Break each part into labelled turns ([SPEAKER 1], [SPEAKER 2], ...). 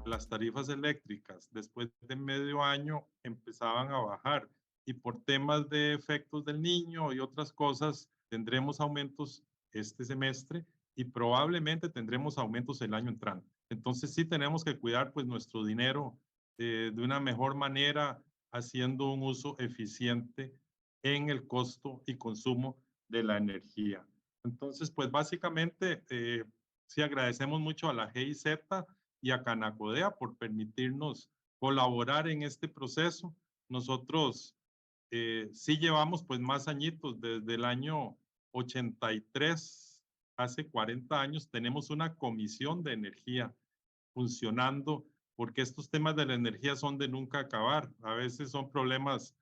[SPEAKER 1] las tarifas eléctricas después de medio año empezaban a bajar y por temas de efectos del niño y otras cosas tendremos aumentos este semestre y probablemente tendremos aumentos el año entrante. Entonces sí tenemos que cuidar pues nuestro dinero de una mejor manera, haciendo un uso eficiente en el costo y consumo de la energía. Entonces, pues básicamente sí agradecemos mucho a la GIZ y a Canacodea por permitirnos colaborar en este proceso. Nosotros sí llevamos pues más añitos, desde el año 83, hace 40 años, tenemos una comisión de energía funcionando, porque estos temas de la energía son de nunca acabar. A veces son problemas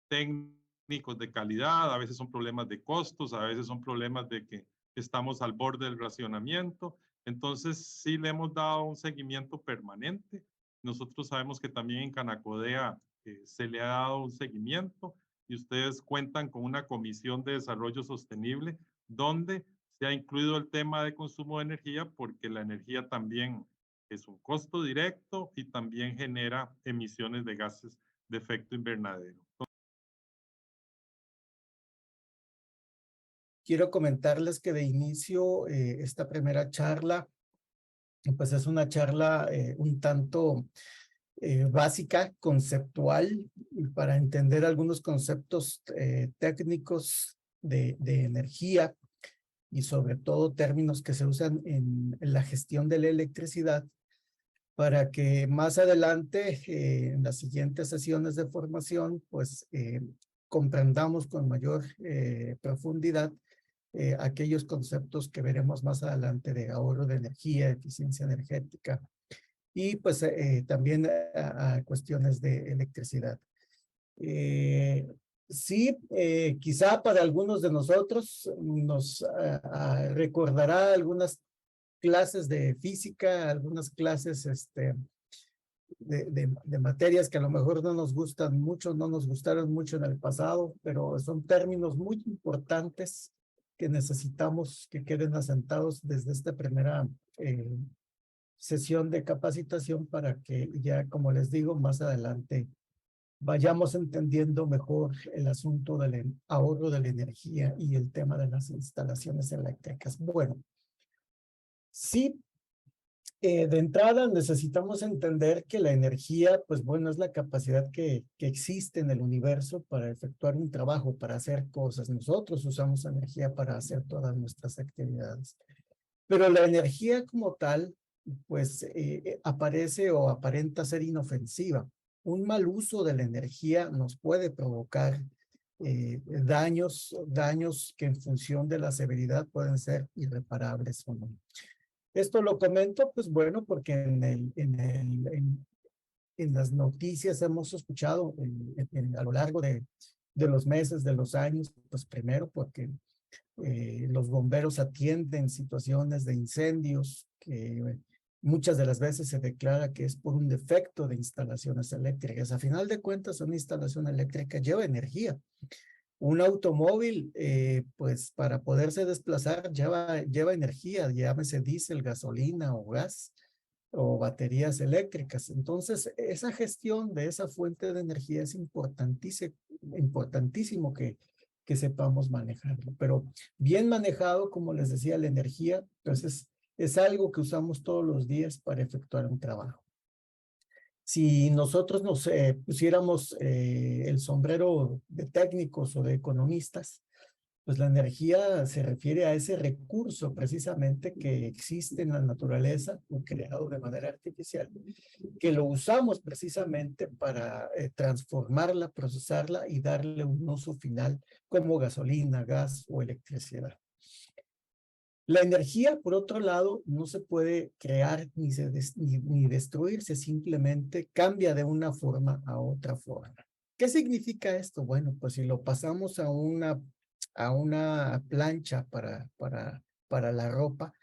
[SPEAKER 1] técnicos de calidad, a veces son problemas de costos, a veces son problemas de que estamos al borde del racionamiento. Entonces, sí le hemos dado un seguimiento permanente. Nosotros sabemos que también en Canacodea se le ha dado un seguimiento y ustedes cuentan con una comisión de desarrollo sostenible donde se ha incluido el tema de consumo de energía porque la energía también es un costo directo y también genera emisiones de gases de efecto invernadero.
[SPEAKER 2] Quiero comentarles que de inicio esta primera charla, pues es una charla un tanto básica, conceptual, para entender algunos conceptos técnicos de energía y sobre todo términos que se usan en la gestión de la electricidad, para que más adelante, en las siguientes sesiones de formación, pues comprendamos con mayor profundidad aquellos conceptos que veremos más adelante de ahorro de energía, eficiencia energética y pues también a cuestiones de electricidad. Sí, quizá para algunos de nosotros nos recordará algunas clases de física, algunas clases de materias que a lo mejor no nos gustan mucho, no nos gustaron mucho en el pasado, pero son términos muy importantes que necesitamos que queden asentados desde esta primera sesión de capacitación para que ya, como les digo, más adelante vayamos entendiendo mejor el asunto del ahorro de la energía y el tema de las instalaciones eléctricas. Bueno, sí, de entrada necesitamos entender que la energía, pues bueno, es la capacidad que existe en el universo para efectuar un trabajo, para hacer cosas. Nosotros usamos energía para hacer todas nuestras actividades. Pero la energía como tal, pues aparece o aparenta ser inofensiva. Un mal uso de la energía nos puede provocar daños que en función de la severidad pueden ser irreparables o no. Esto lo comento, pues bueno, porque en las noticias hemos escuchado a lo largo de los meses, de los años, pues primero porque los bomberos atienden situaciones de incendios que muchas de las veces se declara que es por un defecto de instalaciones eléctricas. A final de cuentas, una instalación eléctrica lleva energía. Un automóvil, pues para poderse desplazar, lleva energía, llámese diésel, gasolina o gas o baterías eléctricas. Entonces, esa gestión de esa fuente de energía es importantísimo que sepamos manejarlo. Pero bien manejado, como les decía, la energía, entonces es algo que usamos todos los días para efectuar un trabajo. Si nosotros nos pusiéramos el sombrero de técnicos o de economistas, pues la energía se refiere a ese recurso precisamente que existe en la naturaleza, creado de manera artificial, que lo usamos precisamente para transformarla, procesarla y darle un uso final como gasolina, gas o electricidad. La energía, por otro lado, no se puede crear ni destruirse, simplemente cambia de una forma a otra forma. ¿Qué significa esto? Bueno, pues si lo pasamos a una plancha para la ropa,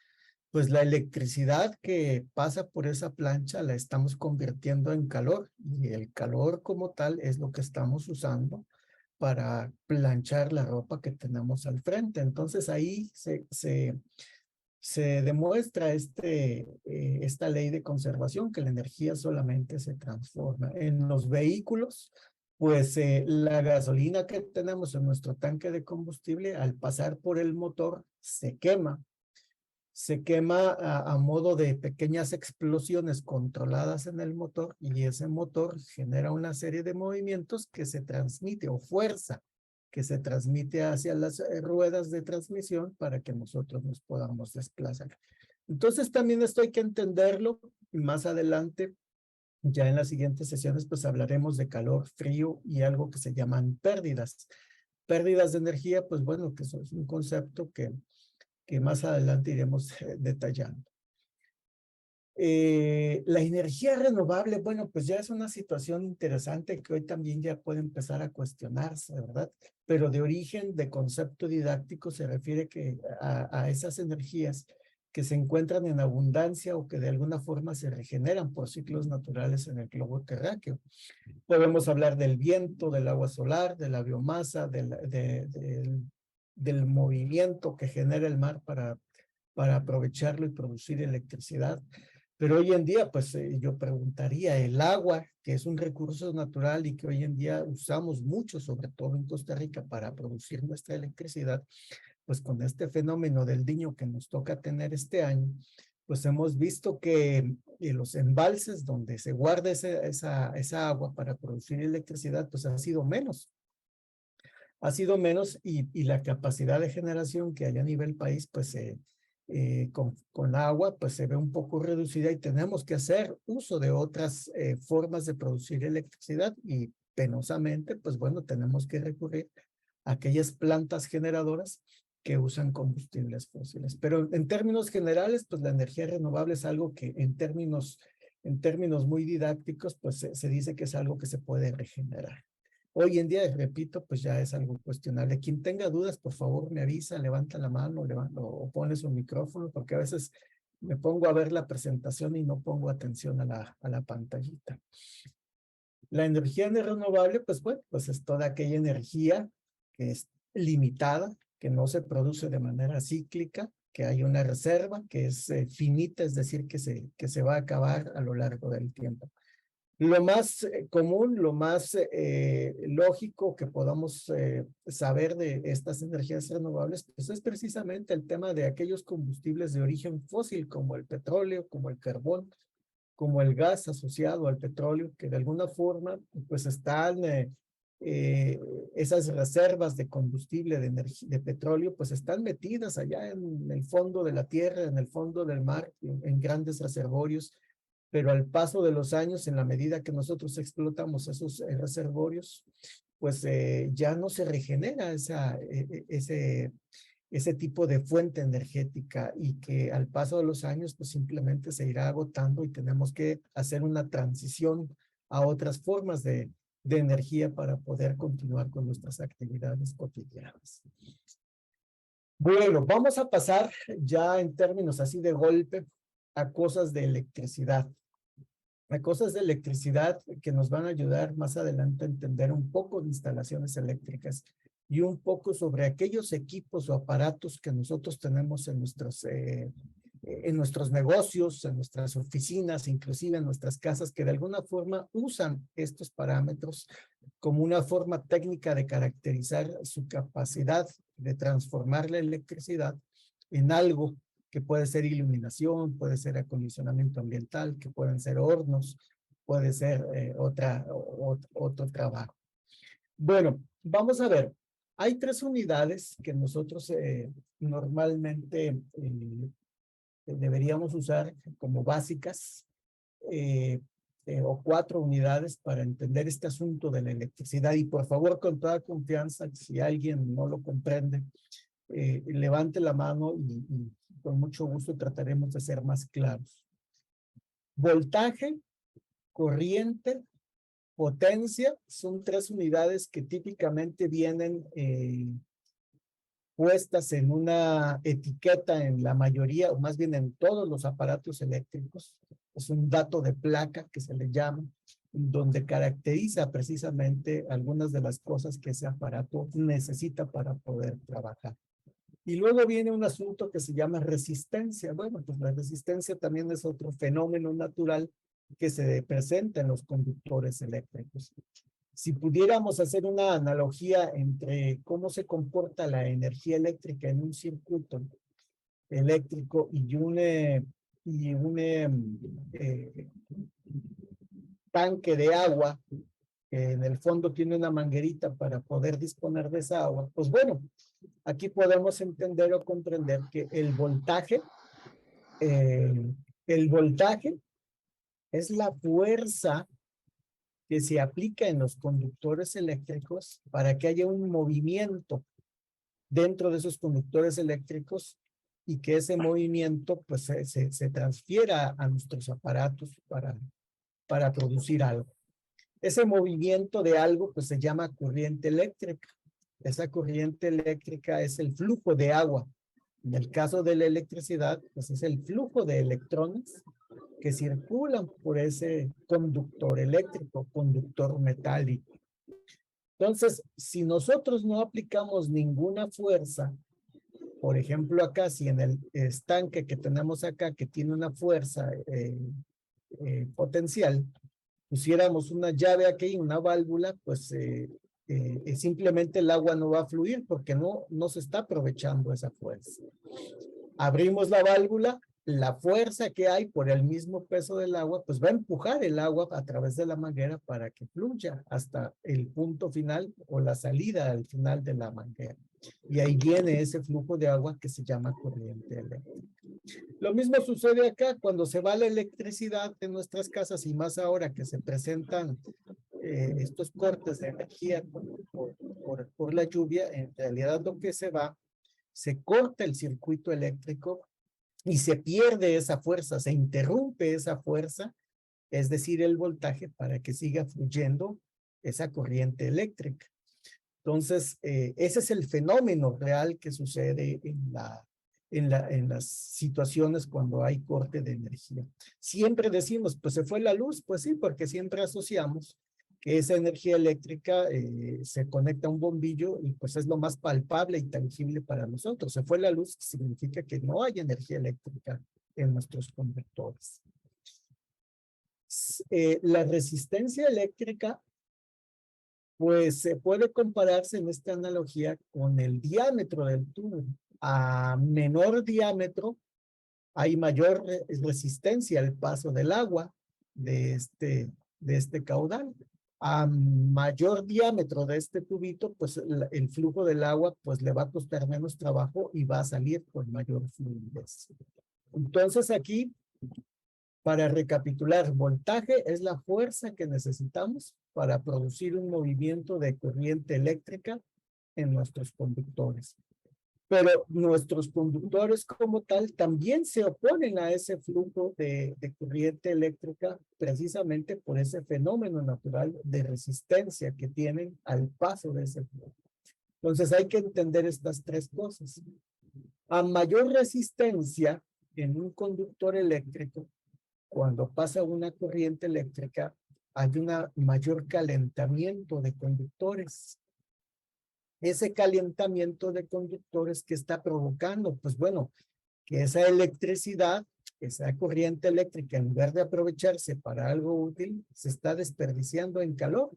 [SPEAKER 2] pues la electricidad que pasa por esa plancha la estamos convirtiendo en calor y el calor como tal es lo que estamos usando para planchar la ropa que tenemos al frente. Entonces ahí se se demuestra esta ley de conservación, que la energía solamente se transforma. En los vehículos, pues la gasolina que tenemos en nuestro tanque de combustible, al pasar por el motor, se quema. Se quema a modo de pequeñas explosiones controladas en el motor, y ese motor genera una serie de movimientos que se transmite, o fuerza que se transmite hacia las ruedas de transmisión para que nosotros nos podamos desplazar. Entonces también esto hay que entenderlo, y más adelante, ya en las siguientes sesiones, pues hablaremos de calor, frío y algo que se llaman pérdidas. Pérdidas de energía, pues bueno, que eso es un concepto que más adelante iremos detallando. La energía renovable, bueno, pues ya es una situación interesante que hoy también ya puede empezar a cuestionarse, ¿verdad? Pero de origen, de concepto didáctico, se refiere a esas energías que se encuentran en abundancia o que de alguna forma se regeneran por ciclos naturales en el globo terráqueo. Podemos hablar del viento, del agua solar, de la biomasa, del movimiento que genera el mar para aprovecharlo y producir electricidad. Pero hoy en día, pues yo preguntaría, el agua, que es un recurso natural y que hoy en día usamos mucho, sobre todo en Costa Rica, para producir nuestra electricidad, pues con este fenómeno del Niño que nos toca tener este año, pues hemos visto que los embalses donde se guarda esa agua para producir electricidad, pues ha sido menos. Ha sido menos, y la capacidad de generación que hay a nivel país, pues con agua, pues se ve un poco reducida, y tenemos que hacer uso de otras formas de producir electricidad, y penosamente, pues bueno, tenemos que recurrir a aquellas plantas generadoras que usan combustibles fósiles. Pero en términos generales, pues la energía renovable es algo que en términos muy didácticos, pues se dice que es algo que se puede regenerar. Hoy en día, repito, pues ya es algo cuestionable. Quien tenga dudas, por favor, me avisa, levanta la mano o pone su micrófono, porque a veces me pongo a ver la presentación y no pongo atención a la pantallita. La energía renovable, pues bueno, pues es toda aquella energía que es limitada, que no se produce de manera cíclica, que hay una reserva que es finita, es decir, que se va a acabar a lo largo del tiempo. Lo más común, lo más lógico que podamos saber de estas energías renovables, pues es precisamente el tema de aquellos combustibles de origen fósil, como el petróleo, como el carbón, como el gas asociado al petróleo, que de alguna forma, pues están, esas reservas de combustible, de petróleo, pues están metidas allá en el fondo de la tierra, en el fondo del mar, en grandes reservorios. Pero al paso de los años, en la medida que nosotros explotamos esos reservorios, pues ya no se regenera ese tipo de fuente energética, y que al paso de los años, pues simplemente se irá agotando, y tenemos que hacer una transición a otras formas de energía para poder continuar con nuestras actividades cotidianas. Bueno, vamos a pasar ya en términos así de golpe a cosas de electricidad. Hay cosas de electricidad que nos van a ayudar más adelante a entender un poco de instalaciones eléctricas y un poco sobre aquellos equipos o aparatos que nosotros tenemos en nuestros negocios, en nuestras oficinas, inclusive en nuestras casas, que de alguna forma usan estos parámetros como una forma técnica de caracterizar su capacidad de transformar la electricidad en algo que puede ser iluminación, puede ser acondicionamiento ambiental, que pueden ser hornos, puede ser otro trabajo. Bueno, vamos a ver. Hay 3 unidades que nosotros normalmente deberíamos usar como básicas, o 4 unidades para entender este asunto de la electricidad. Y por favor, con toda confianza, si alguien no lo comprende, levante la mano y con mucho gusto trataremos de ser más claros. Voltaje, corriente, potencia son 3 unidades que típicamente vienen puestas en una etiqueta en la mayoría, o más bien en todos los aparatos eléctricos. Es un dato de placa que se le llama, donde caracteriza precisamente algunas de las cosas que ese aparato necesita para poder trabajar. Y luego viene un asunto que se llama resistencia. Bueno, pues la resistencia también es otro fenómeno natural que se presenta en los conductores eléctricos. Si pudiéramos hacer una analogía entre cómo se comporta la energía eléctrica en un circuito eléctrico y un tanque de agua, que en el fondo tiene una manguerita para poder disponer de esa agua, pues bueno, aquí podemos entender o comprender que el voltaje es la fuerza que se aplica en los conductores eléctricos para que haya un movimiento dentro de esos conductores eléctricos y que ese movimiento pues se transfiera a nuestros aparatos para producir algo. Ese movimiento de algo pues se llama corriente eléctrica. Esa corriente eléctrica es el flujo de agua. En el caso de la electricidad, pues es el flujo de electrones que circulan por ese conductor eléctrico, conductor metálico. Entonces, si nosotros no aplicamos ninguna fuerza, por ejemplo acá, si en el estanque que tenemos acá, que tiene una fuerza potencial, pusiéramos una llave aquí, una válvula, pues simplemente el agua no va a fluir porque no se está aprovechando esa fuerza. Abrimos la válvula, la fuerza que hay por el mismo peso del agua, pues va a empujar el agua a través de la manguera para que fluya hasta el punto final o la salida al final de la manguera. Y ahí viene ese flujo de agua que se llama corriente eléctrica. Lo mismo sucede acá cuando se va la electricidad en nuestras casas y más ahora que se presentan estos cortes de energía por la lluvia. En realidad lo que se corta el circuito eléctrico y se pierde esa fuerza, se interrumpe esa fuerza, es decir, el voltaje, para que siga fluyendo esa corriente eléctrica. Entonces, ese es el fenómeno real que sucede en las situaciones cuando hay corte de energía. Siempre decimos, pues se fue la luz, pues sí, porque siempre asociamos que esa energía eléctrica se conecta a un bombillo y pues es lo más palpable y tangible para nosotros. Se fue la luz, significa que no hay energía eléctrica en nuestros conductores. La resistencia eléctrica pues se puede compararse en esta analogía con el diámetro del tubo. A menor diámetro hay mayor resistencia al paso del agua de este caudal. A mayor diámetro de este tubito, pues el flujo del agua pues le va a costar menos trabajo y va a salir con mayor fluidez. Entonces aquí, para recapitular, voltaje es la fuerza que necesitamos para producir un movimiento de corriente eléctrica en nuestros conductores. Pero nuestros conductores como tal también se oponen a ese flujo de corriente eléctrica precisamente por ese fenómeno natural de resistencia que tienen al paso de ese flujo. Entonces hay que entender estas tres cosas. A mayor resistencia en un conductor eléctrico, cuando pasa una corriente eléctrica, hay un mayor calentamiento de conductores. Ese calentamiento de conductores que está provocando, pues bueno, que esa electricidad, esa corriente eléctrica, en lugar de aprovecharse para algo útil, se está desperdiciando en calor.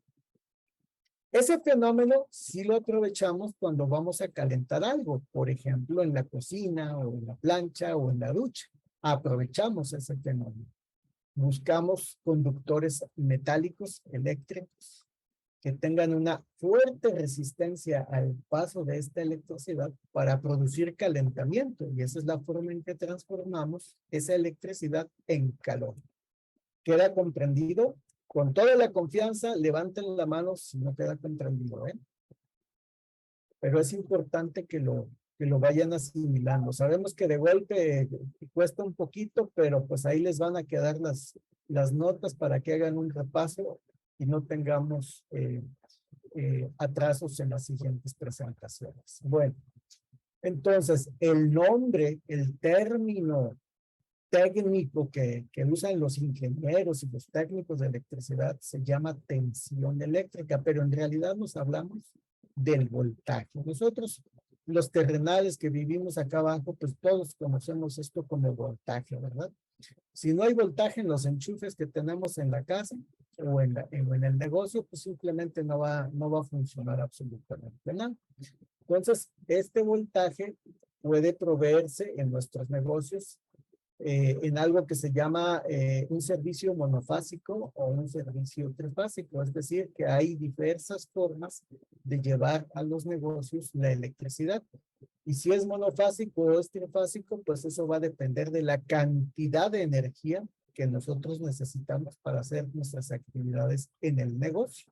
[SPEAKER 2] Ese fenómeno sí lo aprovechamos cuando vamos a calentar algo, por ejemplo, en la cocina o en la plancha o en la ducha. Aprovechamos ese fenómeno. Buscamos conductores metálicos, eléctricos, que tengan una fuerte resistencia al paso de esta electricidad para producir calentamiento. Y esa es la forma en que transformamos esa electricidad en calor. ¿Queda comprendido? Con toda la confianza, levanten la mano si no queda comprendido, ¿eh? Pero es importante que lo vayan asimilando. Sabemos que de golpe cuesta un poquito, pero pues ahí les van a quedar las notas para que hagan un repaso y no tengamos atrasos en las siguientes presentaciones. Bueno, entonces el nombre, el término técnico que usan los ingenieros y los técnicos de electricidad se llama tensión eléctrica, pero en realidad nos hablamos del voltaje. Nosotros los terrenales que vivimos acá abajo, pues todos conocemos esto como voltaje, ¿verdad? Si no hay voltaje en los enchufes que tenemos en la casa o en el negocio, pues simplemente no va a funcionar absolutamente nada. Entonces, este voltaje puede proveerse en nuestros negocios en algo que se llama un servicio monofásico o un servicio trifásico, es decir, que hay diversas formas de llevar a los negocios la electricidad. Y si es monofásico o es trifásico, pues eso va a depender de la cantidad de energía que nosotros necesitamos para hacer nuestras actividades en el negocio.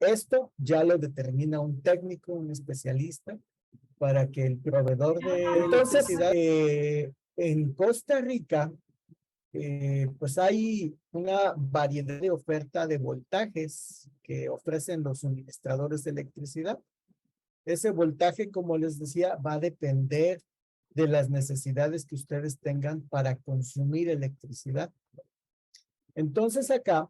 [SPEAKER 2] Esto ya lo determina un técnico, un especialista, para que el proveedor de electricidad en Costa Rica, pues hay una variedad de oferta de voltajes que ofrecen los suministradores de electricidad. Ese voltaje, como les decía, va a depender de las necesidades que ustedes tengan para consumir electricidad. Entonces acá,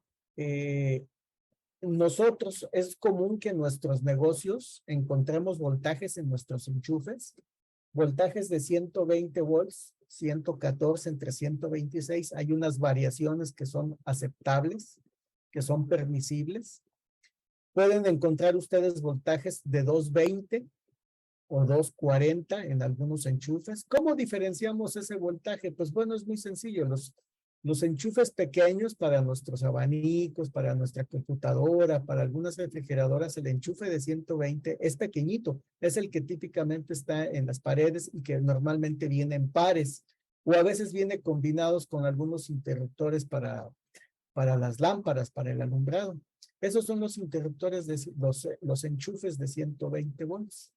[SPEAKER 2] nosotros es común que en nuestros negocios encontremos voltajes en nuestros enchufes, voltajes de 120 volts, 114 entre 126. Hay unas variaciones que son aceptables, que son permisibles. Pueden encontrar ustedes voltajes de 220 o 240 en algunos enchufes. ¿Cómo diferenciamos ese voltaje? Pues bueno, es muy sencillo. Los enchufes pequeños para nuestros abanicos, para nuestra computadora, para algunas refrigeradoras, el enchufe de 120 es pequeñito. Es el que típicamente está en las paredes y que normalmente viene en pares. O a veces viene combinados con algunos interruptores para las lámparas, para el alumbrado. Esos son los interruptores, los enchufes de 120 volts.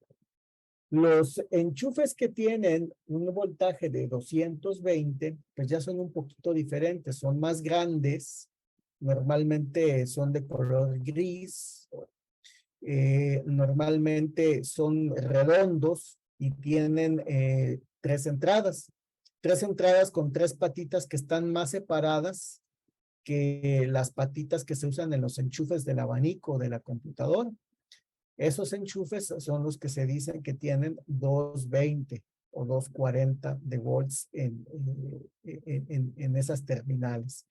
[SPEAKER 2] Los enchufes que tienen un voltaje de 220, pues ya son un poquito diferentes, son más grandes, normalmente son de color gris, normalmente son redondos y tienen tres entradas con tres patitas que están más separadas que las patitas que se usan en los enchufes del abanico de la computadora. Esos enchufes son los que se dicen que tienen 220 o 240 de volts en esas terminales.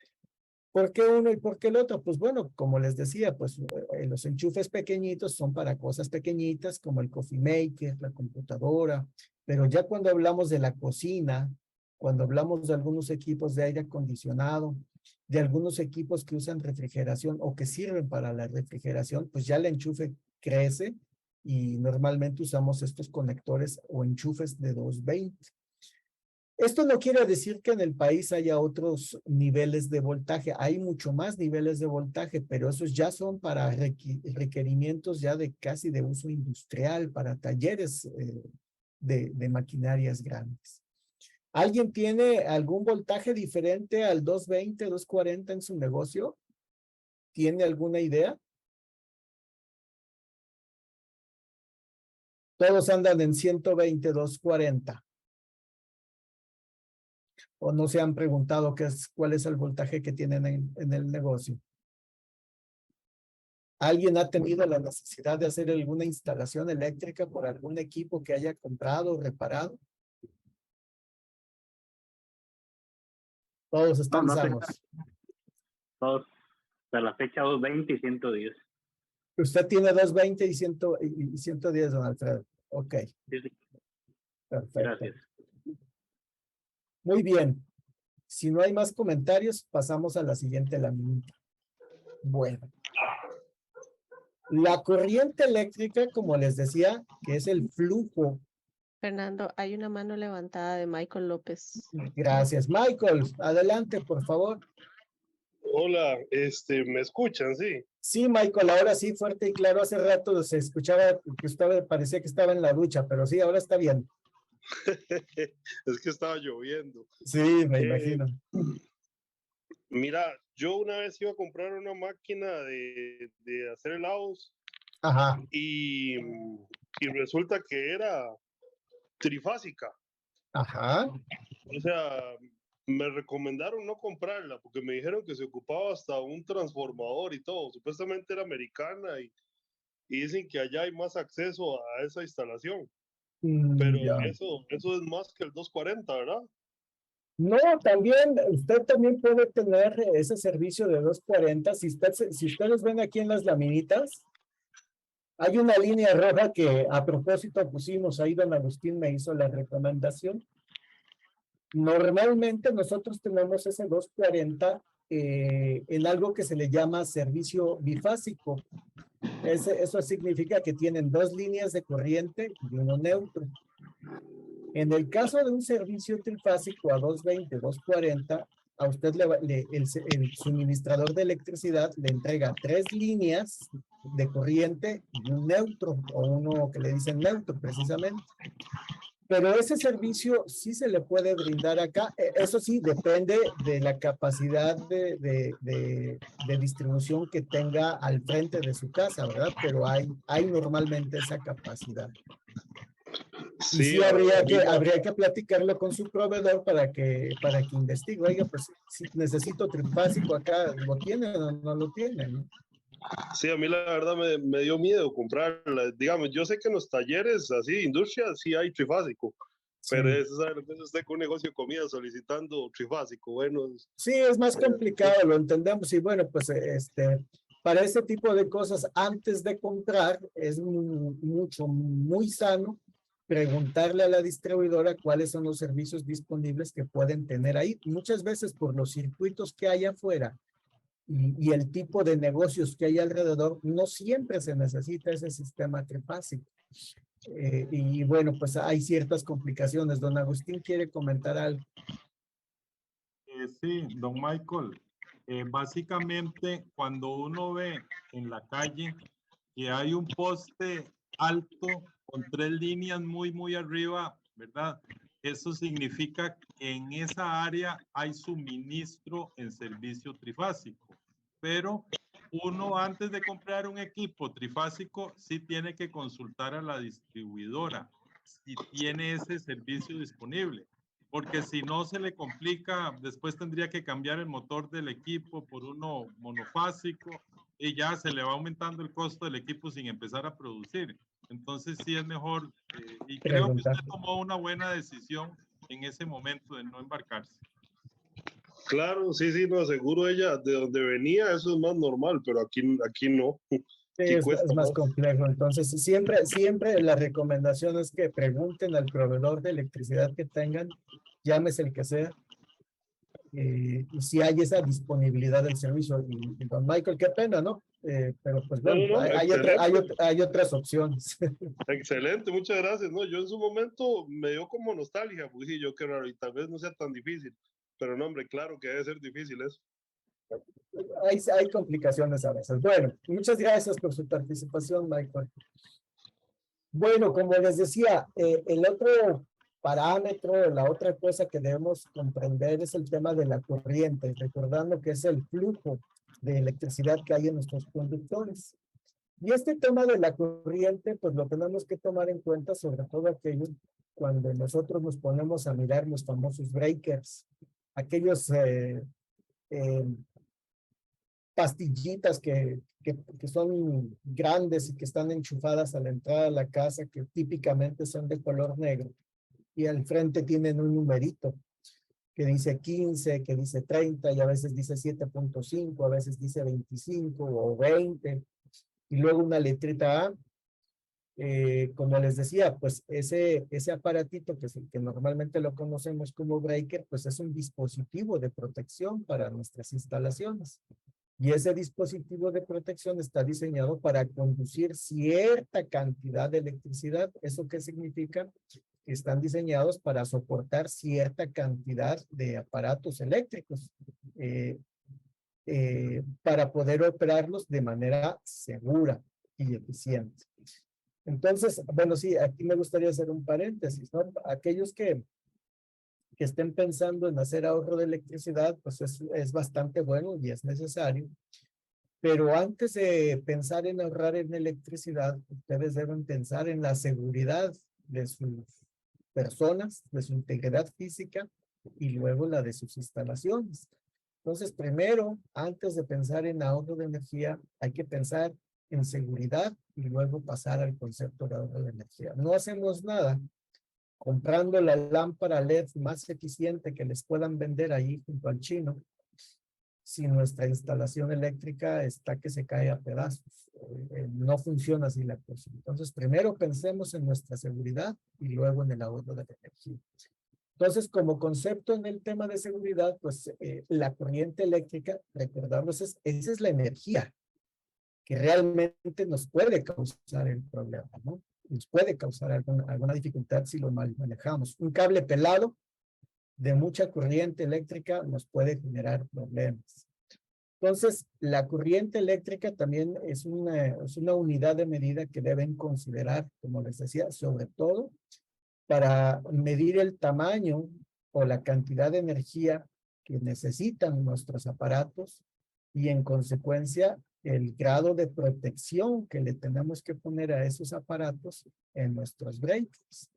[SPEAKER 2] ¿Por qué uno y por qué el otro? Pues bueno, como les decía, pues los enchufes pequeñitos son para cosas pequeñitas como el coffee maker, la computadora, pero ya cuando hablamos de la cocina, cuando hablamos de algunos equipos de aire acondicionado, de algunos equipos que usan refrigeración o que sirven para la refrigeración, pues ya el enchufe crece y normalmente usamos estos conectores o enchufes de 220. Esto no quiere decir que en el país haya otros niveles de voltaje. Hay mucho más niveles de voltaje, pero esos ya son para requerimientos ya de casi de uso industrial, para talleres de maquinarias grandes. ¿Alguien tiene algún voltaje diferente al 220, 240 en su negocio? ¿Tiene alguna idea? Todos andan en 120, 240. ¿O no se han preguntado cuál es el voltaje que tienen en el negocio? ¿Alguien ha tenido la necesidad de hacer alguna instalación eléctrica por algún equipo que haya comprado o reparado? Todos están
[SPEAKER 3] No sé.
[SPEAKER 2] sanos.
[SPEAKER 3] Todos de la fecha 220 y 110.
[SPEAKER 2] Usted tiene 220 y 110, don Alfredo. Ok.
[SPEAKER 3] Sí, sí.
[SPEAKER 2] Perfecto.
[SPEAKER 3] Gracias.
[SPEAKER 2] Muy bien. Si no hay más comentarios, pasamos a la siguiente lámina. Bueno. La corriente eléctrica, como les decía, que es el flujo.
[SPEAKER 4] Fernando, hay una mano levantada de Michael López.
[SPEAKER 2] Gracias. Michael, adelante, por favor.
[SPEAKER 5] Hola, ¿me escuchan? Sí.
[SPEAKER 2] Sí, Michael, ahora sí, fuerte y claro. Hace rato se escuchaba que parecía que estaba en la ducha, pero sí, ahora está bien.
[SPEAKER 5] Es que estaba lloviendo.
[SPEAKER 2] Sí, me imagino.
[SPEAKER 5] Mira, yo una vez iba a comprar una máquina de hacer helados.
[SPEAKER 2] Ajá.
[SPEAKER 5] Y resulta que era trifásica.
[SPEAKER 2] Ajá.
[SPEAKER 5] O sea, me recomendaron no comprarla porque me dijeron que se ocupaba hasta un transformador y todo. Supuestamente era americana y dicen que allá hay más acceso a esa instalación. Pero
[SPEAKER 2] Ya.
[SPEAKER 5] eso es más que el 240, ¿verdad?
[SPEAKER 2] No, también, usted también puede tener ese servicio de 240. Si ustedes ven aquí en las laminitas, hay una línea roja que a propósito pusimos ahí, don Agustín me hizo la recomendación. Normalmente nosotros tenemos ese 240 en algo que se le llama servicio bifásico. Eso significa que tienen dos líneas de corriente y uno neutro. En el caso de un servicio trifásico a 220, 240, a usted el suministrador de electricidad le entrega tres líneas de corriente y un neutro, o uno que le dicen neutro precisamente. Pero ese servicio sí se le puede brindar acá. Eso sí, depende de la capacidad de distribución que tenga al frente de su casa, ¿verdad? Pero hay normalmente esa capacidad. Y sí habría que platicarlo con su proveedor para que investigue. Oiga, pues si necesito trifásico acá, ¿lo tiene o no lo tiene? ¿No?
[SPEAKER 5] Sí, a mí la verdad me dio miedo comprarla. Digamos, yo sé que en los talleres, así, industria, sí hay trifásico.
[SPEAKER 2] Sí.
[SPEAKER 5] Pero eso, ¿sabe lo que es usted con un negocio de comida solicitando trifásico? Bueno.
[SPEAKER 2] Sí, es más complicado, lo entendemos. Y bueno, pues para ese tipo de cosas, antes de comprar, es muy sano preguntarle a la distribuidora cuáles son los servicios disponibles que pueden tener ahí. Muchas veces por los circuitos que hay afuera y el tipo de negocios que hay alrededor, no siempre se necesita ese sistema trifásico. Y bueno, pues hay ciertas complicaciones. Don Agustín quiere comentar algo.
[SPEAKER 1] Sí, don Michael. Básicamente, cuando uno ve en la calle que hay un poste alto con tres líneas muy arriba, ¿verdad? Eso significa que en esa área hay suministro en servicio trifásico. Pero uno antes de comprar un equipo trifásico sí tiene que consultar a la distribuidora si tiene ese servicio disponible, porque si no se le complica, después tendría que cambiar el motor del equipo por uno monofásico y ya se le va aumentando el costo del equipo sin empezar a producir. Entonces sí es mejor, y creo que usted tomó una buena decisión en ese momento de no embarcarse.
[SPEAKER 5] Claro, sí, no, seguro ella de donde venía, eso es más normal, pero aquí no.
[SPEAKER 2] Sí, es más complejo. Entonces, siempre la recomendación es que pregunten al proveedor de electricidad que tengan, llámese el que sea, y si hay esa disponibilidad del servicio. Y don Michael, qué pena, ¿no? Pero pues bueno, hay otras opciones.
[SPEAKER 5] Excelente, muchas gracias. No, yo en su momento me dio como nostalgia, pues sí, yo qué raro, y tal vez no sea tan difícil, pero no, hombre, claro que debe ser difícil eso.
[SPEAKER 2] Hay complicaciones a veces. Bueno, muchas gracias por su participación, Michael. Bueno, como les decía, el otro parámetro, la otra cosa que debemos comprender es el tema de la corriente, recordando que es el flujo de electricidad que hay en nuestros conductores. Y este tema de la corriente, pues lo tenemos que tomar en cuenta, sobre todo aquello cuando nosotros nos ponemos a mirar los famosos breakers, aquellos pastillitas que son grandes y que están enchufadas a la entrada de la casa, que típicamente son de color negro, y al frente tienen un numerito que dice 15, que dice 30, y a veces dice 7.5, a veces dice 25 o 20, y luego una letrita A. Como les decía, pues ese aparatito que normalmente lo conocemos como breaker, pues es un dispositivo de protección para nuestras instalaciones. Y ese dispositivo de protección está diseñado para conducir cierta cantidad de electricidad. ¿Eso qué significa? Que están diseñados para soportar cierta cantidad de aparatos eléctricos para poder operarlos de manera segura y eficiente. Entonces, bueno, sí, aquí me gustaría hacer un paréntesis, ¿no? Aquellos que estén pensando en hacer ahorro de electricidad, pues es bastante bueno y es necesario. Pero antes de pensar en ahorrar en electricidad, ustedes deben pensar en la seguridad de sus personas, de su integridad física y luego la de sus instalaciones. Entonces, primero, antes de pensar en ahorro de energía, hay que pensar en seguridad y luego pasar al concepto de ahorro de energía. No hacemos nada comprando la lámpara LED más eficiente que les puedan vender ahí junto al chino, si nuestra instalación eléctrica está que se cae a pedazos. No funciona así la cosa. Entonces, primero pensemos en nuestra seguridad y luego en el ahorro de energía. Entonces, como concepto en el tema de seguridad, pues la corriente eléctrica, recordamos, esa es la energía que realmente nos puede causar el problema, ¿no? Nos puede causar alguna dificultad si lo mal manejamos. Un cable pelado de mucha corriente eléctrica nos puede generar problemas. Entonces, la corriente eléctrica también es una unidad de medida que deben considerar, como les decía, sobre todo para medir el tamaño o la cantidad de energía que necesitan nuestros aparatos y en consecuencia el grado de protección que le tenemos que poner a esos aparatos en nuestros breakers.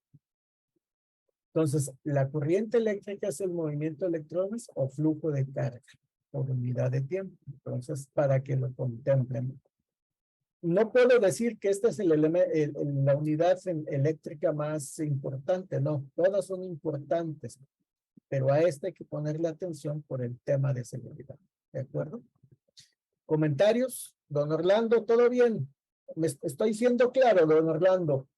[SPEAKER 2] Entonces, la corriente eléctrica es el movimiento de electrones o flujo de carga por unidad de tiempo. Entonces, para que lo contemplen. No puedo decir que esta es la unidad eléctrica más importante, no, todas son importantes, pero a esta hay que ponerle atención por el tema de seguridad, ¿de acuerdo? ¿Comentarios? Don Orlando, ¿todo bien? ¿Me estoy siendo claro, don Orlando?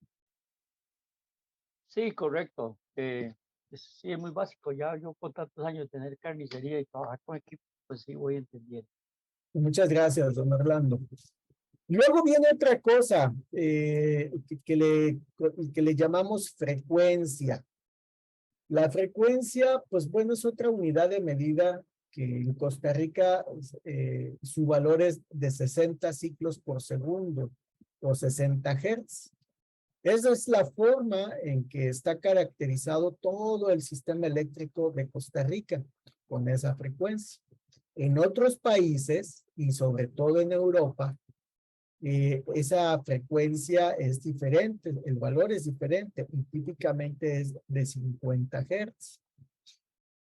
[SPEAKER 6] Sí, correcto. Sí, es muy básico. Ya yo con tantos años de tener carnicería y trabajar con equipo, pues sí voy entendiendo.
[SPEAKER 2] Muchas gracias, don Orlando. Luego viene otra cosa que le llamamos frecuencia. La frecuencia, pues bueno, es otra unidad de medida que en Costa Rica su valor es de 60 ciclos por segundo o 60 Hz. Esa es la forma en que está caracterizado todo el sistema eléctrico de Costa Rica con esa frecuencia. En otros países y sobre todo en Europa, esa frecuencia es diferente, el valor es diferente y típicamente es de 50 Hz.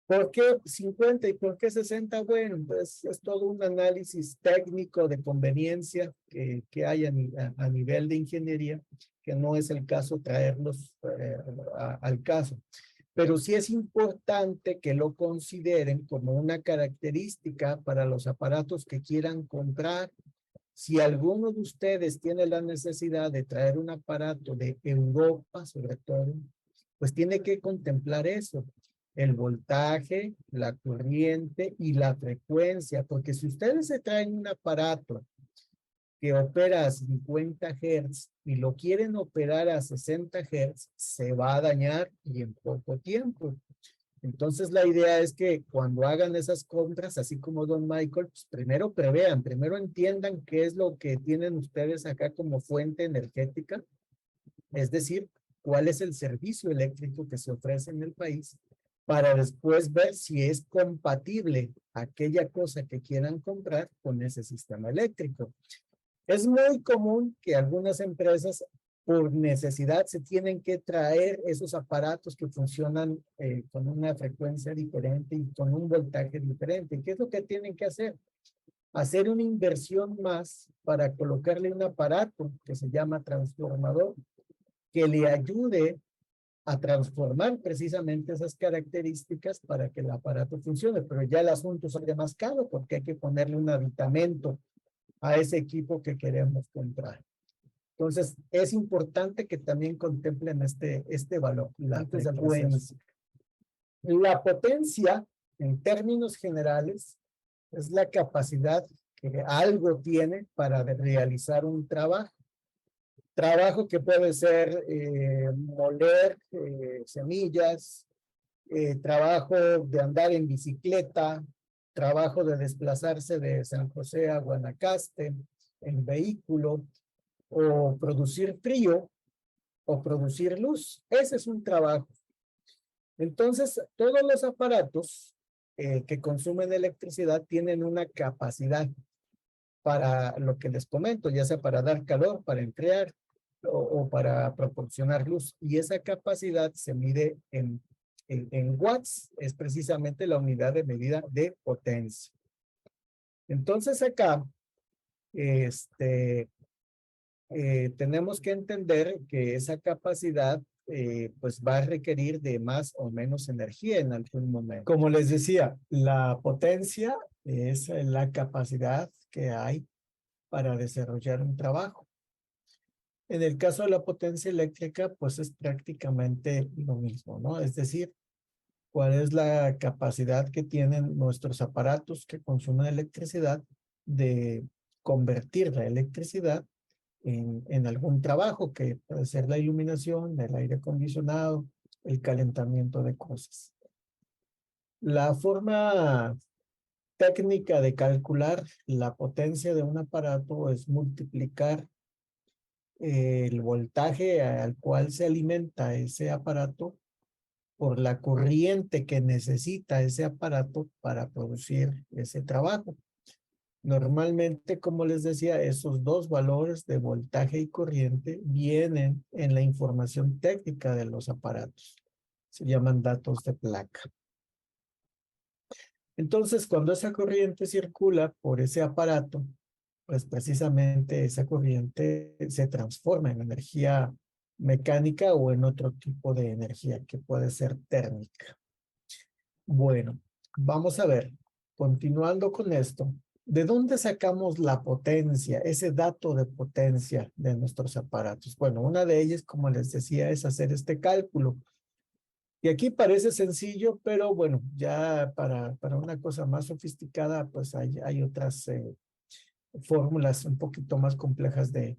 [SPEAKER 2] ¿Por qué 50 y por qué 60? Bueno, pues es todo un análisis técnico de conveniencia que hay a nivel de ingeniería, que no es el caso traerlos al caso. Pero sí es importante que lo consideren como una característica para los aparatos que quieran comprar. Si alguno de ustedes tiene la necesidad de traer un aparato de Europa, sobre todo, pues tiene que contemplar eso, el voltaje, la corriente y la frecuencia, porque si ustedes se traen un aparato que opera a 50 Hz y lo quieren operar a 60 Hz, se va a dañar y en poco tiempo. Entonces la idea es que cuando hagan esas compras, así como don Michael, pues primero prevean, primero entiendan qué es lo que tienen ustedes acá como fuente energética, es decir, cuál es el servicio eléctrico que se ofrece en el país, para después ver si es compatible aquella cosa que quieran comprar con ese sistema eléctrico. Es muy común que algunas empresas por necesidad se tienen que traer esos aparatos que funcionan con una frecuencia diferente y con un voltaje diferente. ¿Qué es lo que tienen que hacer? Hacer una inversión más para colocarle un aparato que se llama transformador, que le ayude a transformar precisamente esas características para que el aparato funcione. Pero ya el asunto sale más caro porque hay que ponerle un aditamento a ese equipo que queremos comprar. Entonces, es importante que también contemplen este valor, la frecuencia. La potencia, en términos generales, es la capacidad que algo tiene para realizar un trabajo. Trabajo que puede ser moler semillas, trabajo de andar en bicicleta, trabajo de desplazarse de San José a Guanacaste en vehículo, o producir frío, o producir luz. Ese es un trabajo. Entonces, todos los aparatos que consumen electricidad tienen una capacidad para lo que les comento, ya sea para dar calor, para enfriar o para proporcionar luz. Y esa capacidad se mide en watts, es precisamente la unidad de medida de potencia. Entonces acá, tenemos que entender que esa capacidad pues va a requerir de más o menos energía en algún momento. Como les decía, la potencia es la capacidad que hay para desarrollar un trabajo. En el caso de la potencia eléctrica, pues es prácticamente lo mismo, ¿no? Es decir, cuál es la capacidad que tienen nuestros aparatos que consumen electricidad de convertir la electricidad en algún trabajo, que puede ser la iluminación, el aire acondicionado, el calentamiento de cosas. La forma técnica de calcular la potencia de un aparato es multiplicar el voltaje al cual se alimenta ese aparato por la corriente que necesita ese aparato para producir ese trabajo. Normalmente, como les decía, esos dos valores de voltaje y corriente vienen en la información técnica de los aparatos. Se llaman datos de placa. Entonces, cuando esa corriente circula por ese aparato, pues precisamente esa corriente se transforma en energía mecánica o en otro tipo de energía que puede ser térmica. Bueno, vamos a ver, continuando con esto, ¿de dónde sacamos la potencia, ese dato de potencia de nuestros aparatos? Bueno, una de ellas, como les decía, es hacer este cálculo. Y aquí parece sencillo, pero bueno, ya para una cosa más sofisticada, pues hay otras fórmulas un poquito más complejas de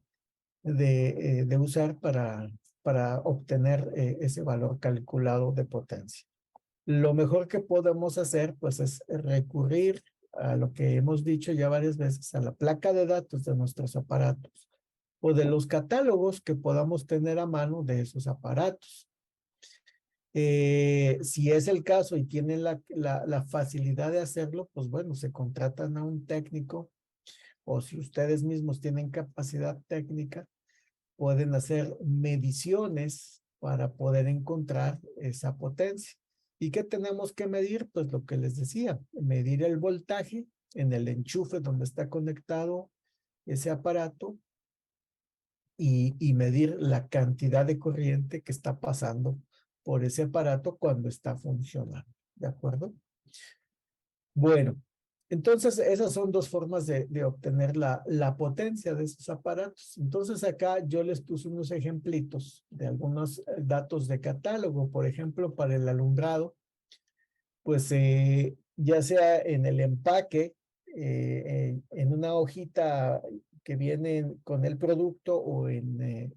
[SPEAKER 2] usar para obtener ese valor calculado de potencia. Lo mejor que podemos hacer, pues, es recurrir a lo que hemos dicho ya varias veces, a la placa de datos de nuestros aparatos o de los catálogos que podamos tener a mano de esos aparatos. Si es el caso y tienen la facilidad de hacerlo, pues bueno, se contratan a un técnico, o si ustedes mismos tienen capacidad técnica, pueden hacer mediciones para poder encontrar esa potencia. ¿Y qué tenemos que medir? Pues lo que les decía, medir el voltaje en el enchufe donde está conectado ese aparato y medir la cantidad de corriente que está pasando por ese aparato cuando está funcionando. ¿De acuerdo? Bueno, entonces esas son dos formas de obtener la potencia de esos aparatos. Entonces acá yo les puse unos ejemplitos de algunos datos de catálogo. Por ejemplo, para el alumbrado, pues ya sea en el empaque, en una hojita que viene con el producto o en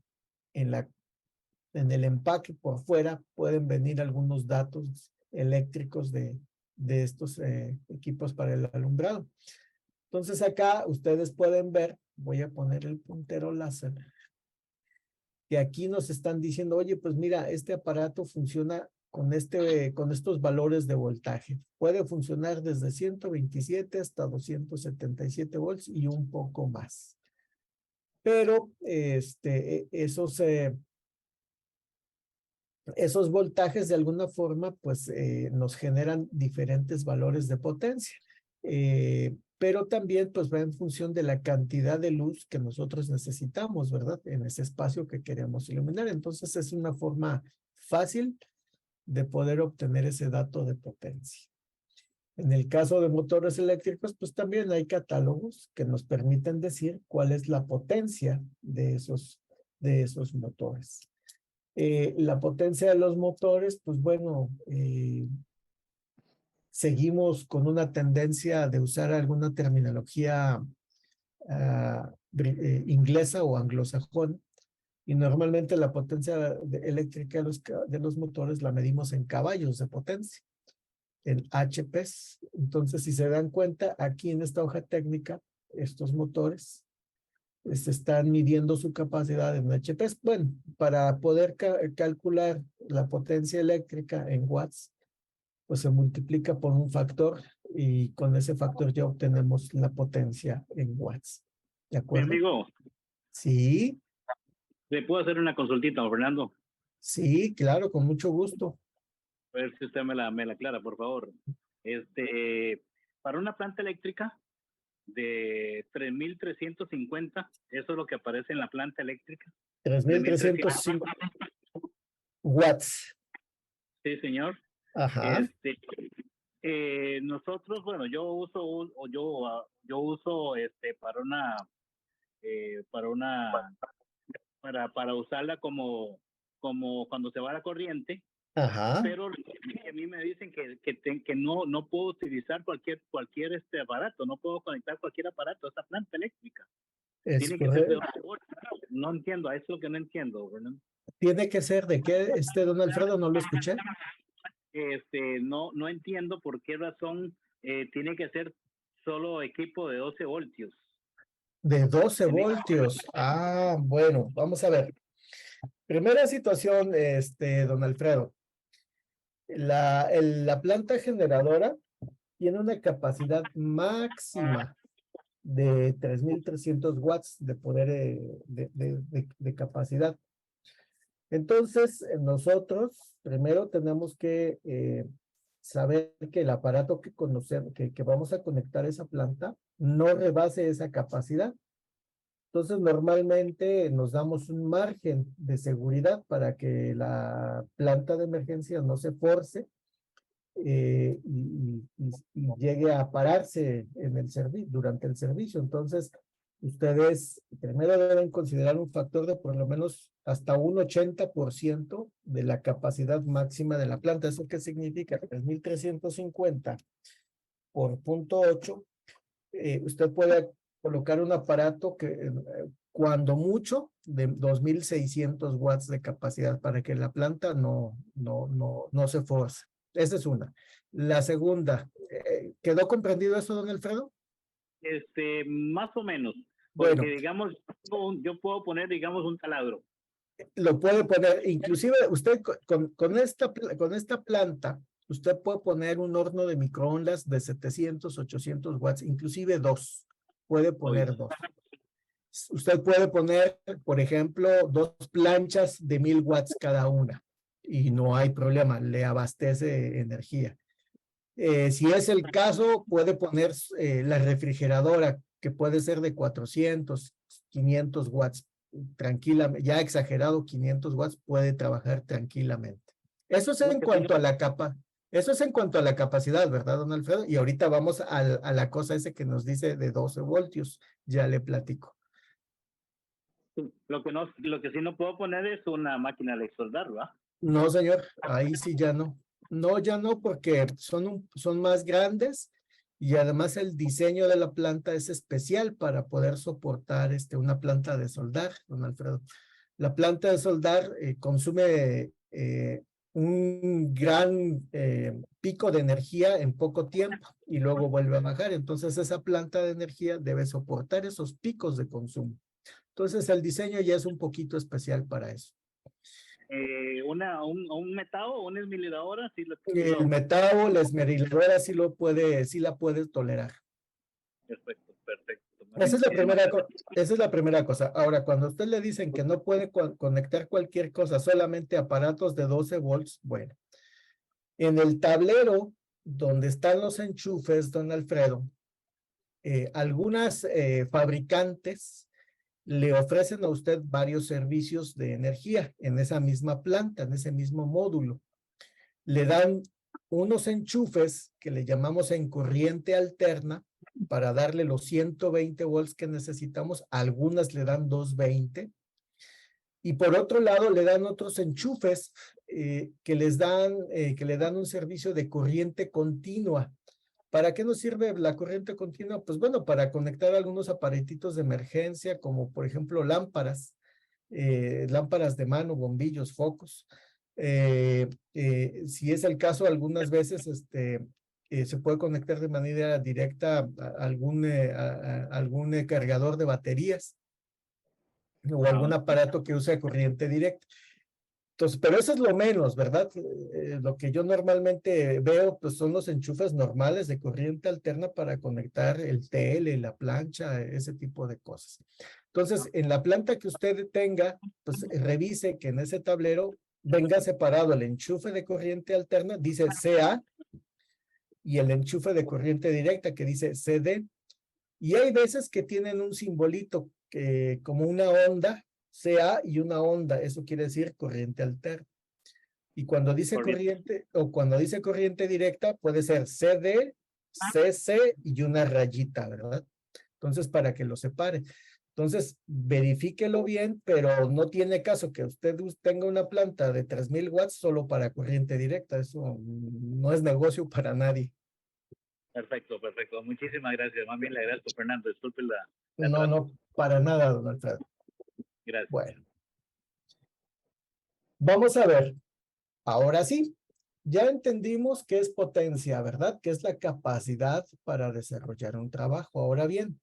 [SPEAKER 2] el empaque por fuera, pueden venir algunos datos eléctricos de estos equipos para el alumbrado. Entonces acá ustedes pueden ver, voy a poner el puntero láser, que aquí nos están diciendo, oye, pues mira, este aparato funciona con estos valores de voltaje. Puede funcionar desde 127 hasta 277 volts y un poco más. Pero esos voltajes de alguna forma pues nos generan diferentes valores de potencia. Pero también pues va en función de la cantidad de luz que nosotros necesitamos, ¿verdad? En ese espacio que queremos iluminar. Entonces es una forma fácil de poder obtener ese dato de potencia. En el caso de motores eléctricos, pues también hay catálogos que nos permiten decir cuál es la potencia de esos motores. La potencia de los motores, pues bueno, seguimos con una tendencia de usar alguna terminología inglesa o anglosajón, y normalmente la potencia eléctrica de los motores la medimos en caballos de potencia, en HPs. Entonces, si se dan cuenta, aquí en esta hoja técnica, estos motores se están midiendo su capacidad en HPs. Bueno, para poder calcular la potencia eléctrica en watts, pues se multiplica por un factor y con ese factor ya obtenemos la potencia en watts. ¿De
[SPEAKER 3] Mi
[SPEAKER 2] acuerdo?
[SPEAKER 3] amigo,
[SPEAKER 2] Sí,
[SPEAKER 3] ¿le puedo hacer una consultita, don Fernando?
[SPEAKER 2] sí, claro, con mucho gusto.
[SPEAKER 3] A ver si usted me la aclara, por favor. Para una planta eléctrica, de 3.350. Eso es lo que aparece en la planta eléctrica.
[SPEAKER 2] 3.350 watts.
[SPEAKER 3] Sí, señor.
[SPEAKER 2] Ajá.
[SPEAKER 3] Nosotros, bueno, yo uso para usarla como cuando se va la corriente,
[SPEAKER 2] Ajá.
[SPEAKER 3] pero a mí me dicen que no puedo utilizar cualquier aparato, no puedo conectar cualquier aparato a esta planta eléctrica.
[SPEAKER 2] Es
[SPEAKER 3] Tiene que ser de
[SPEAKER 2] correcto.
[SPEAKER 3] 12 voltios. No entiendo, eso es lo que no entiendo, ¿verdad?
[SPEAKER 2] Tiene que ser de qué, don Alfredo, no lo escuché.
[SPEAKER 3] No entiendo por qué razón tiene que ser solo equipo de 12 voltios.
[SPEAKER 2] De 12 voltios. Ah, bueno, vamos a ver. Primera situación, don Alfredo. La planta generadora tiene una capacidad máxima de 3.300 watts de poder de capacidad. Entonces, nosotros primero tenemos que saber que el aparato que conocemos, que vamos a conectar a esa planta, no rebase esa capacidad. Entonces, normalmente nos damos un margen de seguridad para que la planta de emergencia no se force y llegue a pararse en el durante el servicio. Entonces, ustedes primero deben considerar un factor de por lo menos hasta un 80% de la capacidad máxima de la planta. ¿Eso qué significa? 3.350 por 0.8. Usted puede colocar un aparato que cuando mucho de 2.600 watts de capacidad para que la planta no se force. Esa es una. La segunda, ¿quedó comprendido eso, don Alfredo?
[SPEAKER 3] Más o menos. Porque,
[SPEAKER 2] Bueno,
[SPEAKER 3] digamos, yo puedo poner, digamos, un taladro.
[SPEAKER 2] Lo puede poner, inclusive usted con esta planta, usted puede poner un horno de microondas de 700, 800 watts, inclusive dos. Puede poner dos. Usted puede poner, por ejemplo, dos planchas de 1.000 watts cada una y no hay problema, le abastece energía. Si es el caso, puede poner la refrigeradora, que puede ser de 400, 500 watts, tranquilamente, ya exagerado, 500 watts puede trabajar tranquilamente. Eso es en cuanto a la capa. Eso es en cuanto a la capacidad, ¿verdad, don Alfredo? Y ahorita vamos a la cosa ese que nos dice de 12 voltios. Ya le platico.
[SPEAKER 3] Lo que sí no puedo poner es una máquina de soldar, ¿verdad?
[SPEAKER 2] No, señor, ahí sí ya no. No, ya no, porque son más grandes y además el diseño de la planta es especial para poder soportar una planta de soldar, don Alfredo. La planta de soldar consume un gran pico de energía en poco tiempo y luego vuelve a bajar. Entonces esa planta de energía debe soportar esos picos de consumo. Entonces el diseño ya es un poquito especial para eso.
[SPEAKER 3] Un metao o una esmerilladora, sí.
[SPEAKER 2] El metao, la esmerilladora sí la puede tolerar.
[SPEAKER 3] Perfecto.
[SPEAKER 2] Esa es la primera cosa. Ahora, cuando a usted le dicen que no puede conectar cualquier cosa, solamente aparatos de 12 volts, bueno, en el tablero donde están los enchufes, don Alfredo, algunas fabricantes le ofrecen a usted varios servicios de energía en esa misma planta, en ese mismo módulo. Le dan unos enchufes que le llamamos en corriente alterna para darle los 120 volts que necesitamos. Algunas le dan 220. Y por otro lado le dan otros enchufes que le dan un servicio de corriente continua. ¿Para qué nos sirve la corriente continua? Pues bueno, para conectar algunos aparatitos de emergencia, como por ejemplo lámparas de mano, bombillos, focos. Si es el caso, algunas veces se puede conectar de manera directa a algún cargador de baterías o algún aparato que use corriente directa. Entonces, pero eso es lo menos, ¿verdad? Lo que yo normalmente veo, pues son los enchufes normales de corriente alterna para conectar el tele, la plancha, ese tipo de cosas. Entonces, en la planta que usted tenga, pues revise que en ese tablero venga separado el enchufe de corriente alterna, dice CA, y el enchufe de corriente directa que dice CD. Y hay veces que tienen un simbolito como una onda, CA y una onda, eso quiere decir corriente alterna. Y cuando dice corriente, o cuando dice corriente directa, puede ser CD, CC y una rayita, ¿verdad? Entonces, para que lo separe. Entonces, verifíquelo bien, pero no tiene caso que usted tenga una planta de 3000 watts solo para corriente directa. Eso no es negocio para nadie.
[SPEAKER 3] Perfecto, perfecto. Muchísimas gracias. Más bien le agradezco, Fernando. Disculpe la
[SPEAKER 2] No, no, para nada, don Alfredo.
[SPEAKER 3] Gracias.
[SPEAKER 2] Bueno. Vamos a ver. Ahora sí, ya entendimos qué es potencia, ¿verdad? Que es la capacidad para desarrollar un trabajo. Ahora bien,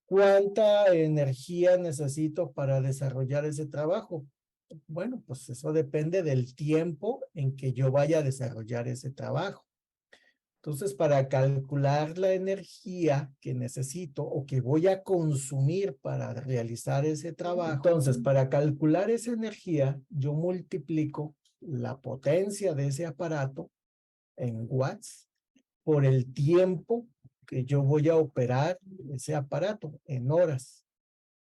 [SPEAKER 2] ¿cuánta energía necesito para desarrollar ese trabajo? Bueno, pues eso depende del tiempo en que yo vaya a desarrollar ese trabajo. Entonces, para calcular la energía que necesito o que voy a consumir para realizar ese trabajo, entonces, para calcular esa energía, yo multiplico la potencia de ese aparato en watts por el tiempo que yo voy a operar ese aparato en horas.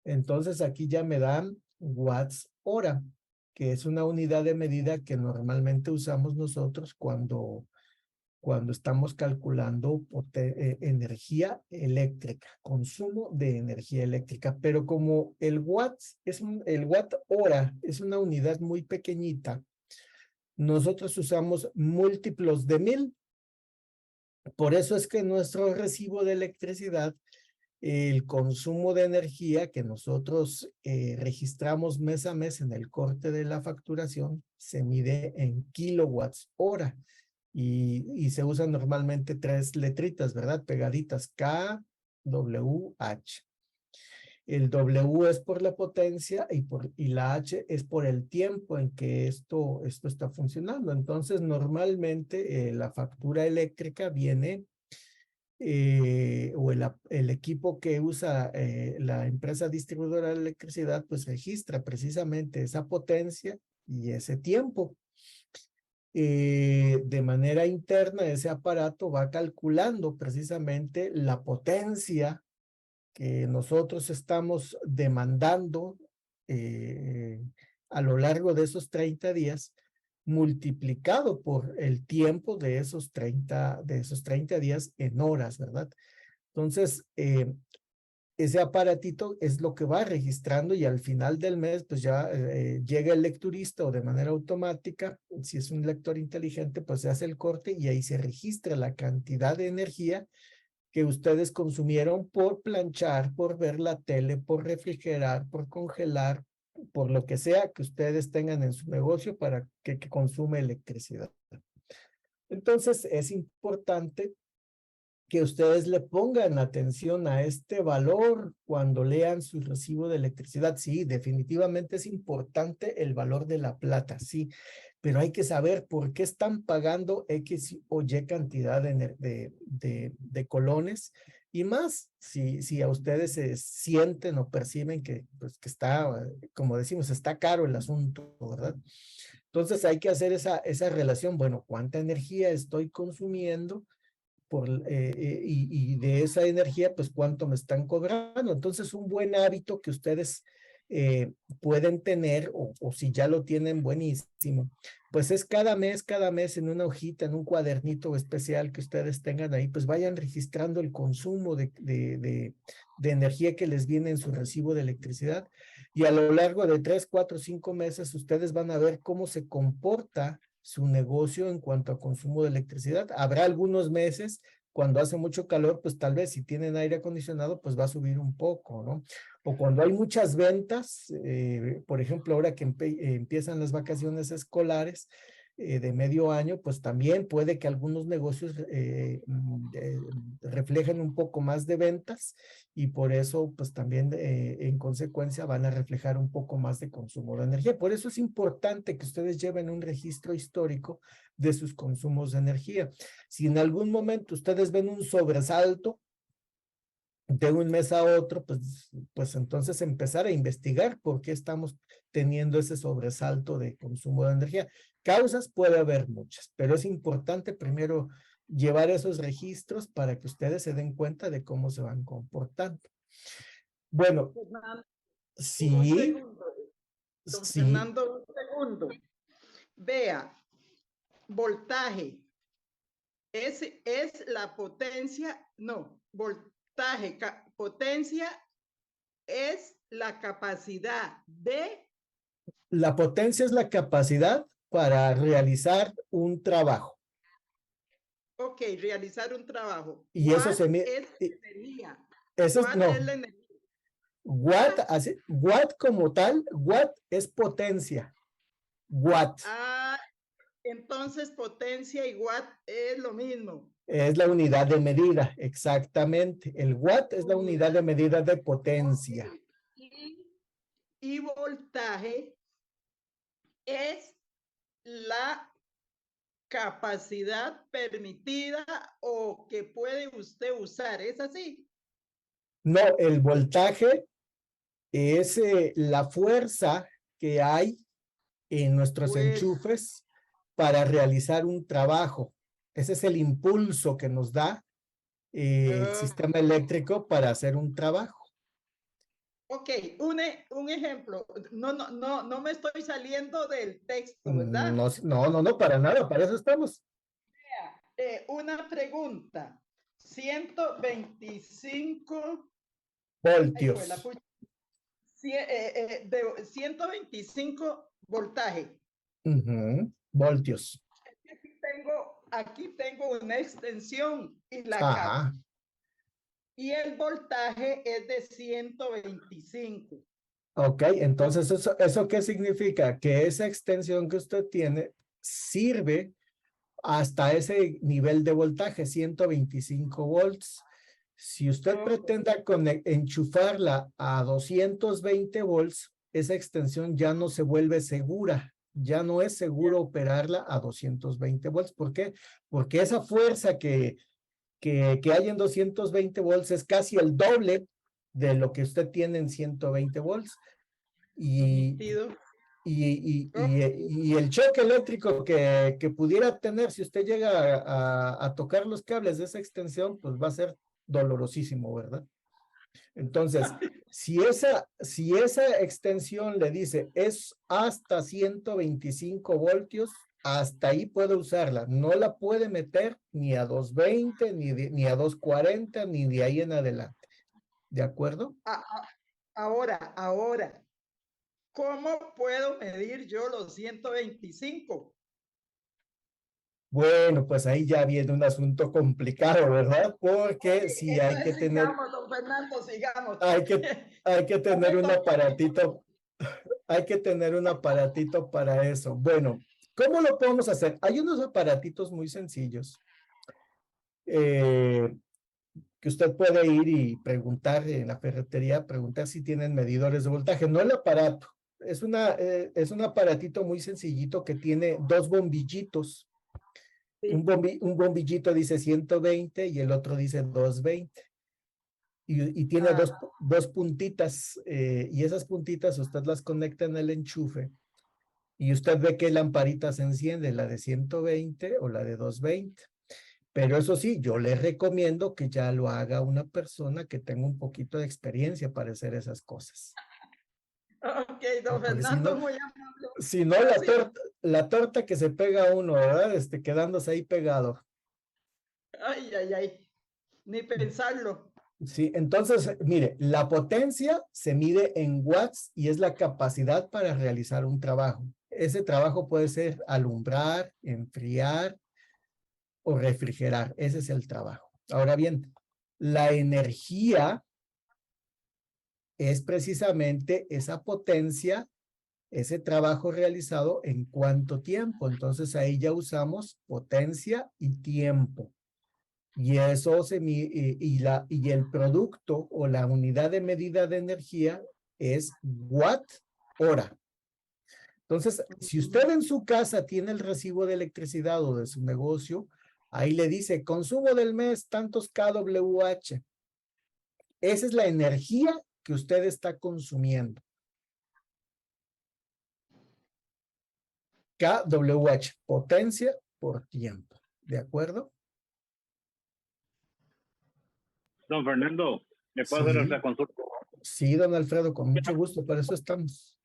[SPEAKER 2] Entonces, aquí ya me dan watts hora, que es una unidad de medida que normalmente usamos nosotros cuando estamos calculando energía eléctrica, consumo de energía eléctrica. Pero como el watt hora es una unidad muy pequeñita, nosotros usamos múltiplos de 1000. Por eso es que nuestro recibo de electricidad, el consumo de energía que nosotros registramos mes a mes en el corte de la facturación, se mide en kilowatts hora. Y se usan normalmente 3 letritas, ¿verdad? Pegaditas, K, W, H. El W es por la potencia y la H es por el tiempo en que esto está funcionando. Entonces, normalmente la factura eléctrica viene, o el equipo que usa la empresa distribuidora de electricidad, pues registra precisamente esa potencia y ese tiempo. De manera interna, ese aparato va calculando precisamente la potencia que nosotros estamos demandando a lo largo de esos 30 días, multiplicado por el tiempo de esos 30 días en horas, ¿verdad? Entonces, ese aparatito es lo que va registrando y al final del mes, pues ya llega el lecturista o de manera automática, si es un lector inteligente, pues se hace el corte y ahí se registra la cantidad de energía que ustedes consumieron por planchar, por ver la tele, por refrigerar, por congelar, por lo que sea que ustedes tengan en su negocio para que consume electricidad. Entonces, es importante que ustedes le pongan atención a este valor cuando lean su recibo de electricidad. Sí, definitivamente es importante el valor de la plata, sí, pero hay que saber por qué están pagando X o Y cantidad de colones y más si a ustedes se sienten o perciben que, pues, que está, como decimos, está caro el asunto, ¿verdad? Entonces hay que hacer esa relación. Bueno, ¿cuánta energía estoy consumiendo? Y de esa energía, pues cuánto me están cobrando. Entonces, un buen hábito que ustedes pueden tener, o si ya lo tienen, buenísimo, pues es cada mes en una hojita, en un cuadernito especial que ustedes tengan ahí, pues vayan registrando el consumo de energía que les viene en su recibo de electricidad. Y a lo largo de 3, 4, 5 meses, ustedes van a ver cómo se comporta su negocio en cuanto a consumo de electricidad. Habrá algunos meses cuando hace mucho calor, pues tal vez si tienen aire acondicionado, pues va a subir un poco, ¿no? O cuando hay muchas ventas, por ejemplo, ahora que empiezan las vacaciones escolares de medio año, pues también puede que algunos negocios reflejen un poco más de ventas y por eso, pues también en consecuencia van a reflejar un poco más de consumo de energía. Por eso es importante que ustedes lleven un registro histórico de sus consumos de energía. Si en algún momento ustedes ven un sobresalto de un mes a otro, pues entonces empezar a investigar por qué estamos teniendo ese sobresalto de consumo de energía. Causas puede haber muchas, pero es importante primero llevar esos registros para que ustedes se den cuenta de cómo se van comportando. Bueno,
[SPEAKER 7] Fernando, un
[SPEAKER 2] sí,
[SPEAKER 7] segundo. Don
[SPEAKER 2] sí,
[SPEAKER 7] Fernando, un segundo. Vea, voltaje es la potencia, no, voltaje, potencia es la capacidad de,
[SPEAKER 2] la potencia es la capacidad para realizar un trabajo.
[SPEAKER 7] ok, realizar un trabajo.
[SPEAKER 2] Y eso
[SPEAKER 7] Watt
[SPEAKER 2] se mide.
[SPEAKER 7] es energía.
[SPEAKER 2] Eso es,
[SPEAKER 7] Watt
[SPEAKER 2] no,
[SPEAKER 7] es la energía.
[SPEAKER 2] watt,
[SPEAKER 7] Ah,
[SPEAKER 2] así, watt como tal, watt es potencia. Watt
[SPEAKER 7] ah, entonces potencia y watt es lo mismo.
[SPEAKER 2] es la unidad de medida, exactamente. El watt es la unidad de medida de potencia.
[SPEAKER 7] Y voltaje es la capacidad permitida o que puede usted usar. ¿Es así?
[SPEAKER 2] No, el voltaje es la fuerza que hay en nuestros
[SPEAKER 7] Pues,
[SPEAKER 2] enchufes para realizar un trabajo. Ese es el impulso que nos da el sistema eléctrico para hacer un trabajo.
[SPEAKER 7] ok, un ejemplo. No me estoy saliendo del texto, ¿verdad?
[SPEAKER 2] No, no, no, para nada, para eso estamos.
[SPEAKER 7] Una pregunta. 125
[SPEAKER 2] Voltios.
[SPEAKER 7] 125 voltaje.
[SPEAKER 2] Voltios.
[SPEAKER 7] Aquí tengo una extensión y la
[SPEAKER 2] Ajá.
[SPEAKER 7] y el voltaje es de 125.
[SPEAKER 2] Ok, entonces ¿eso qué significa? Que esa extensión que usted tiene sirve hasta ese nivel de voltaje, 125 volts. Si usted pretenda enchufarla a 220 volts, esa extensión ya no se vuelve segura. Ya no es seguro operarla a 220 volts. ¿Por qué? Porque esa fuerza que hay en 220 volts es casi el doble de lo que usted tiene en 120 volts. Y el choque eléctrico que pudiera tener si usted llega a tocar los cables de esa extensión, pues va a ser dolorosísimo, ¿verdad? Entonces, si esa extensión le dice es hasta 125 voltios, hasta ahí puede usarla. No la puede meter ni a 220, ni a 240, ni de ahí en adelante. ¿De acuerdo?
[SPEAKER 7] Ahora, ¿cómo puedo medir yo los 125?
[SPEAKER 2] Bueno, pues ahí ya viene un asunto complicado, ¿verdad? Porque sí hay que tener,
[SPEAKER 7] Sigamos, don Fernando, sigamos.
[SPEAKER 2] hay que tener un aparatito, hay que tener un aparatito para eso. Bueno, ¿cómo lo podemos hacer? Hay unos aparatitos muy sencillos que usted puede ir y preguntar en la ferretería, preguntar si tienen medidores de voltaje. No el aparato, es un aparatito muy sencillito que tiene dos bombillitos.
[SPEAKER 7] Sí.
[SPEAKER 2] Un bombillito dice 120 y el otro dice 220. Y tiene dos puntitas y esas puntitas usted las conecta en el enchufe y usted ve qué lamparita se enciende, la de 120 o la de 220. Pero eso sí, yo le recomiendo que ya lo haga una persona que tenga un poquito de experiencia para hacer esas cosas.
[SPEAKER 7] Ok, don
[SPEAKER 2] Porque
[SPEAKER 7] Fernando, muy amable.
[SPEAKER 2] si no, la torta que se pega a uno, ¿verdad? Quedándose ahí pegado.
[SPEAKER 7] Ay, ni pensarlo.
[SPEAKER 2] Sí, entonces, mire, la potencia se mide en watts y es la capacidad para realizar un trabajo. Ese trabajo puede ser alumbrar, enfriar o refrigerar. Ese es el trabajo. Ahora bien, la energía es precisamente esa potencia, ese trabajo realizado en cuánto tiempo. Entonces ahí ya usamos potencia y tiempo. Y eso y el producto o la unidad de medida de energía es watt hora. Entonces, si usted en su casa tiene el recibo de electricidad o de su negocio, ahí le dice consumo del mes tantos kWh. Esa es la energía que usted está consumiendo. kWh, potencia por tiempo. ¿De acuerdo?
[SPEAKER 3] Don Fernando, ¿me puedo hacer
[SPEAKER 2] Sí.
[SPEAKER 3] otra consulta?
[SPEAKER 2] Sí, don Alfredo, con mucho gusto, para eso estamos.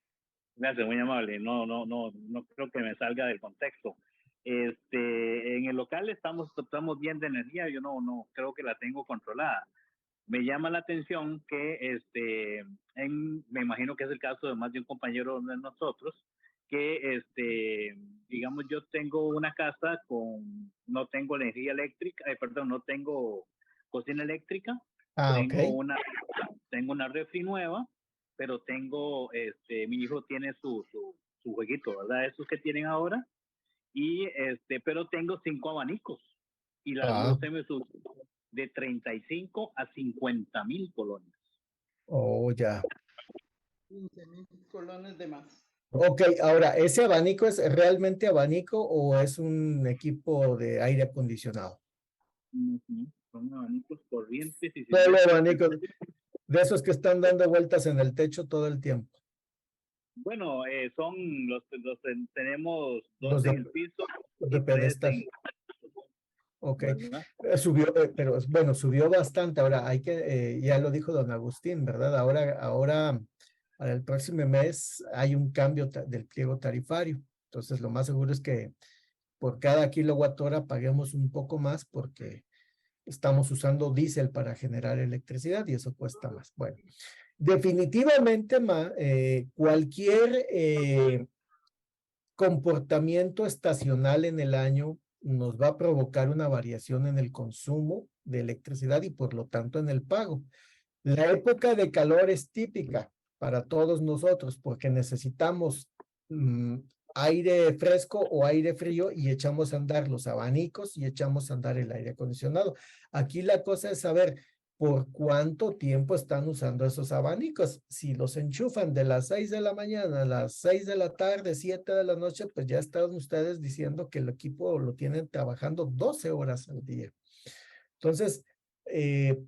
[SPEAKER 3] Gracias, muy amable. No creo que me salga del contexto. En el local estamos bien de energía, yo no creo que la tengo controlada. Me llama la atención que me imagino que es el caso de más de un compañero de nosotros, que digamos, yo tengo una casa no tengo energía eléctrica, perdón, no tengo cocina eléctrica,
[SPEAKER 2] Ah,
[SPEAKER 3] tengo
[SPEAKER 2] ok.
[SPEAKER 3] una refri nueva, pero mi hijo tiene su jueguito, ¿verdad? Esos que tienen ahora, y pero tengo 5 abanicos y la
[SPEAKER 2] Ah,
[SPEAKER 3] luz se me subió de 35 a 50,000 colones.
[SPEAKER 2] oh, ya.
[SPEAKER 7] 15,000 colones de más.
[SPEAKER 2] Ok, ahora, ¿ese abanico es realmente abanico o es un equipo de aire acondicionado?
[SPEAKER 3] Ujú. Son abanicos corrientes y
[SPEAKER 2] Solo
[SPEAKER 3] silvestres.
[SPEAKER 2] abanicos, de esos que están dando vueltas en el techo todo el tiempo.
[SPEAKER 3] Bueno, son tenemos
[SPEAKER 2] Los
[SPEAKER 3] 2
[SPEAKER 2] de,
[SPEAKER 3] en el piso
[SPEAKER 2] los de
[SPEAKER 3] y 3
[SPEAKER 2] pedestal. Ok,
[SPEAKER 3] ¿verdad?
[SPEAKER 2] subió, pero bueno, subió bastante. Ahora hay que, ya lo dijo don Agustín, ¿verdad? Ahora, para el próximo mes hay un cambio del pliego tarifario. Entonces, lo más seguro es que por cada kilowatt hora paguemos un poco más porque estamos usando diésel para generar electricidad y eso cuesta más. Bueno, definitivamente cualquier comportamiento estacional en el año nos va a provocar una variación en el consumo de electricidad y por lo tanto en el pago. La época de calor es típica para todos nosotros porque necesitamos aire fresco o aire frío y echamos a andar los abanicos y echamos a andar el aire acondicionado. Aquí la cosa es saber por cuánto tiempo están usando esos abanicos. Si los enchufan de las 6 de la mañana a las 6 de la tarde, 7 de la noche, pues ya están ustedes diciendo que el equipo lo tienen trabajando 12 horas al día. Entonces,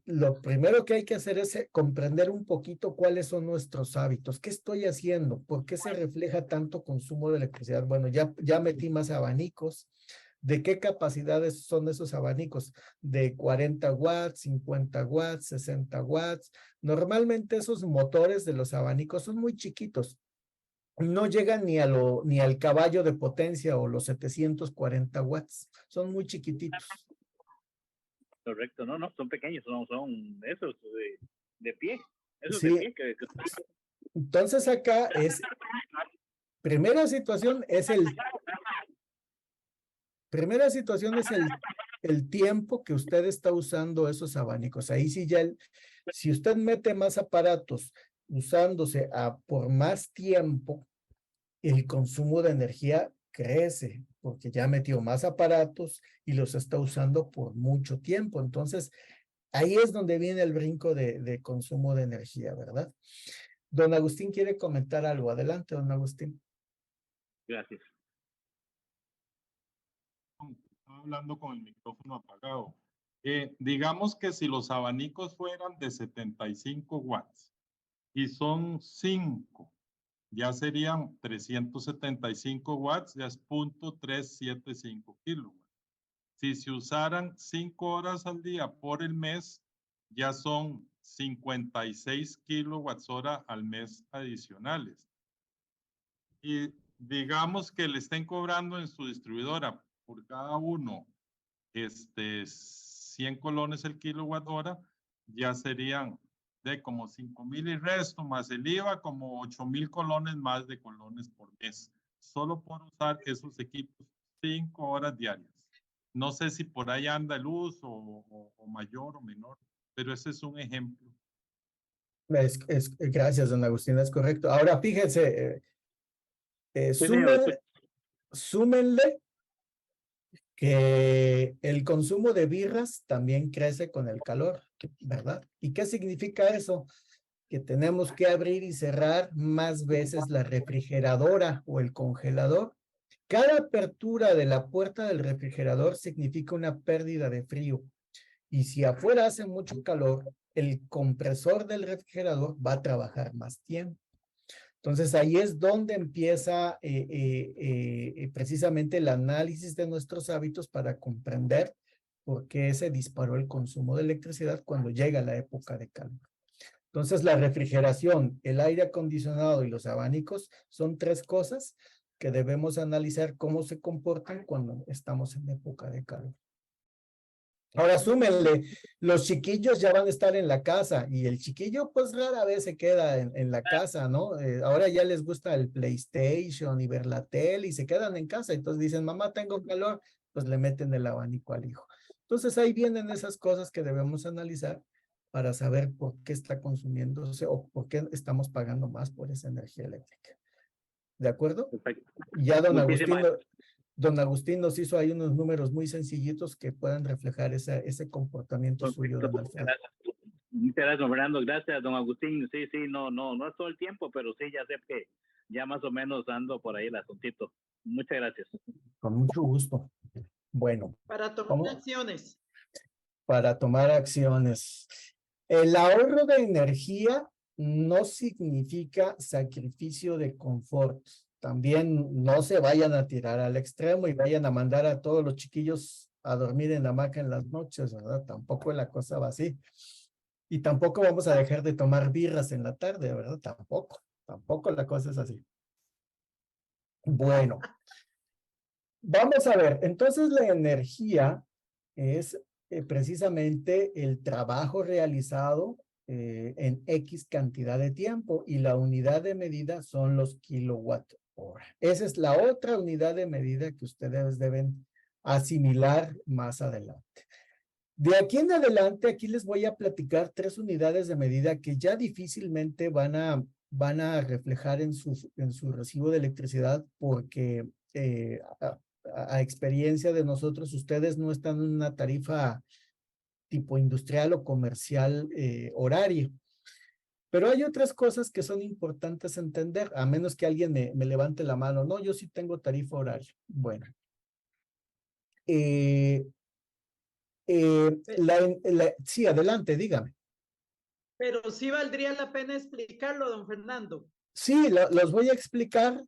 [SPEAKER 2] lo primero que hay que hacer es comprender un poquito cuáles son nuestros hábitos. ¿Qué estoy haciendo? ¿Por qué se refleja tanto consumo de electricidad? Bueno, ya metí más abanicos. ¿De qué capacidades son esos abanicos? De 40 watts, 50 watts, 60 watts. Normalmente esos motores de los abanicos son muy chiquitos. No llegan ni al caballo de potencia o los 740 watts. Son muy chiquititos.
[SPEAKER 3] Correcto, no, son pequeños, son esos de pie. Esos de
[SPEAKER 2] Sí,
[SPEAKER 3] pie
[SPEAKER 2] entonces acá primera situación es el tiempo que usted está usando esos abanicos. Ahí sí si usted mete más aparatos usándose por más tiempo, el consumo de energía crece porque ya metió más aparatos y los está usando por mucho tiempo. Entonces, ahí es donde viene el brinco de consumo de energía, ¿verdad? Don Agustín quiere comentar algo. Adelante, don Agustín.
[SPEAKER 3] Gracias.
[SPEAKER 1] Estaba hablando con el micrófono apagado. Digamos que si los abanicos fueran de 75 watts y son 5, ya serían 375 watts, ya es 0.375 kilowatts. Si se usaran 5 horas al día por el mes, ya son 56 kilowatts hora al mes adicionales. Y digamos que le estén cobrando en su distribuidora por cada uno 100 colones el kilowatt hora, ya serían de como 5,000 y resto, más el IVA, como 8,000 colones más de colones por mes, solo por usar esos equipos 5 horas diarias. No sé si por ahí anda el uso o mayor o menor, pero ese es un ejemplo.
[SPEAKER 2] Gracias, don Agustín, es correcto. Ahora fíjense,
[SPEAKER 3] Sí, señor.
[SPEAKER 2] súmenle que el consumo de birras también crece con el calor, ¿verdad? ¿Y qué significa eso? Que tenemos que abrir y cerrar más veces la refrigeradora o el congelador. Cada apertura de la puerta del refrigerador significa una pérdida de frío. Y si afuera hace mucho calor, el compresor del refrigerador va a trabajar más tiempo. Entonces ahí es donde empieza precisamente el análisis de nuestros hábitos para comprender porque se disparó el consumo de electricidad cuando llega la época de calor. Entonces, la refrigeración, el aire acondicionado y los abanicos son tres cosas que debemos analizar cómo se comportan cuando estamos en época de calor. Ahora súmenle, los chiquillos ya van a estar en la casa y el chiquillo pues rara vez se queda en la casa, ¿no? Ahora ya les gusta el PlayStation y ver la tele y se quedan en casa. Entonces dicen, mamá, tengo calor, pues le meten el abanico al hijo. Entonces ahí vienen esas cosas que debemos analizar para saber por qué está consumiéndose o por qué estamos pagando más por esa energía eléctrica. ¿De acuerdo?
[SPEAKER 3] Perfecto.
[SPEAKER 2] Y ya
[SPEAKER 3] Muchísimas
[SPEAKER 2] don Agustín nos hizo ahí unos números muy sencillitos que puedan reflejar ese comportamiento suyo, don Alfredo.
[SPEAKER 3] Muchas gracias, don Fernando. Gracias, don Agustín. Sí, no es todo el tiempo, pero sí, ya sé que ya más o menos ando por ahí el asuntito. Muchas gracias.
[SPEAKER 2] Con mucho gusto. Bueno.
[SPEAKER 7] Para tomar acciones.
[SPEAKER 2] Para tomar acciones. El ahorro de energía no significa sacrificio de confort. También no se vayan a tirar al extremo y vayan a mandar a todos los chiquillos a dormir en la hamaca en las noches, ¿verdad? Tampoco la cosa va así. Y tampoco vamos a dejar de tomar birras en la tarde, ¿verdad? Tampoco la cosa es así. Bueno, vamos a ver. Entonces la energía es precisamente el trabajo realizado en X cantidad de tiempo y la unidad de medida son los kilowatt hora. Esa es la otra unidad de medida que ustedes deben asimilar más adelante. De aquí en adelante, aquí les voy a platicar 3 unidades de medida que ya difícilmente van a reflejar en su recibo de electricidad porque a experiencia de nosotros, ustedes no están en una tarifa tipo industrial o comercial horario. Pero hay otras cosas que son importantes entender, a menos que alguien me levante la mano. No, yo sí tengo tarifa horaria. Bueno. Sí, adelante, dígame.
[SPEAKER 7] Pero sí valdría la pena explicarlo, don Fernando.
[SPEAKER 2] Sí, los voy a explicar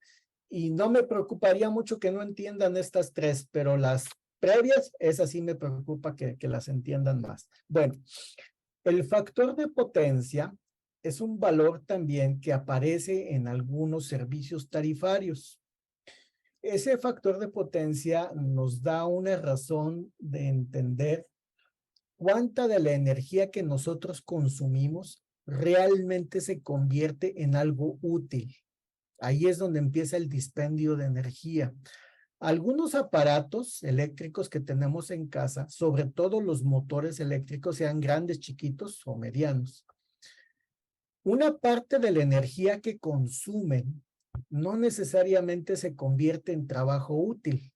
[SPEAKER 2] y no me preocuparía mucho que no entiendan estas 3, pero las previas, esas sí me preocupa que las entiendan más. Bueno, el factor de potencia es un valor también que aparece en algunos servicios tarifarios. Ese factor de potencia nos da una razón de entender cuánta de la energía que nosotros consumimos realmente se convierte en algo útil. Ahí es donde empieza el dispendio de energía. Algunos aparatos eléctricos que tenemos en casa, sobre todo los motores eléctricos, sean grandes, chiquitos o medianos, una parte de la energía que consumen no necesariamente se convierte en trabajo útil.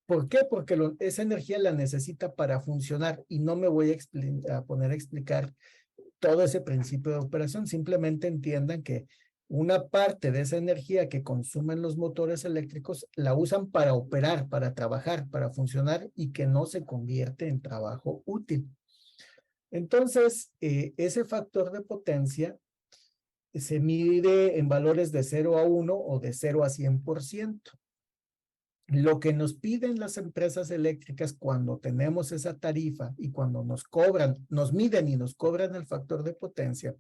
[SPEAKER 2] ¿Por qué? Porque esa energía la necesita para funcionar y no me voy a poner a explicar todo ese principio de operación. Simplemente entiendan que una parte de esa energía que consumen los motores eléctricos la usan para operar, para trabajar, para funcionar y que no se convierte en trabajo útil. Entonces, ese factor de potencia se mide en valores de 0 a 1 o de 0 a 100%. Lo que nos piden las empresas eléctricas cuando tenemos esa tarifa y cuando nos cobran, nos miden y nos cobran el factor de potencia,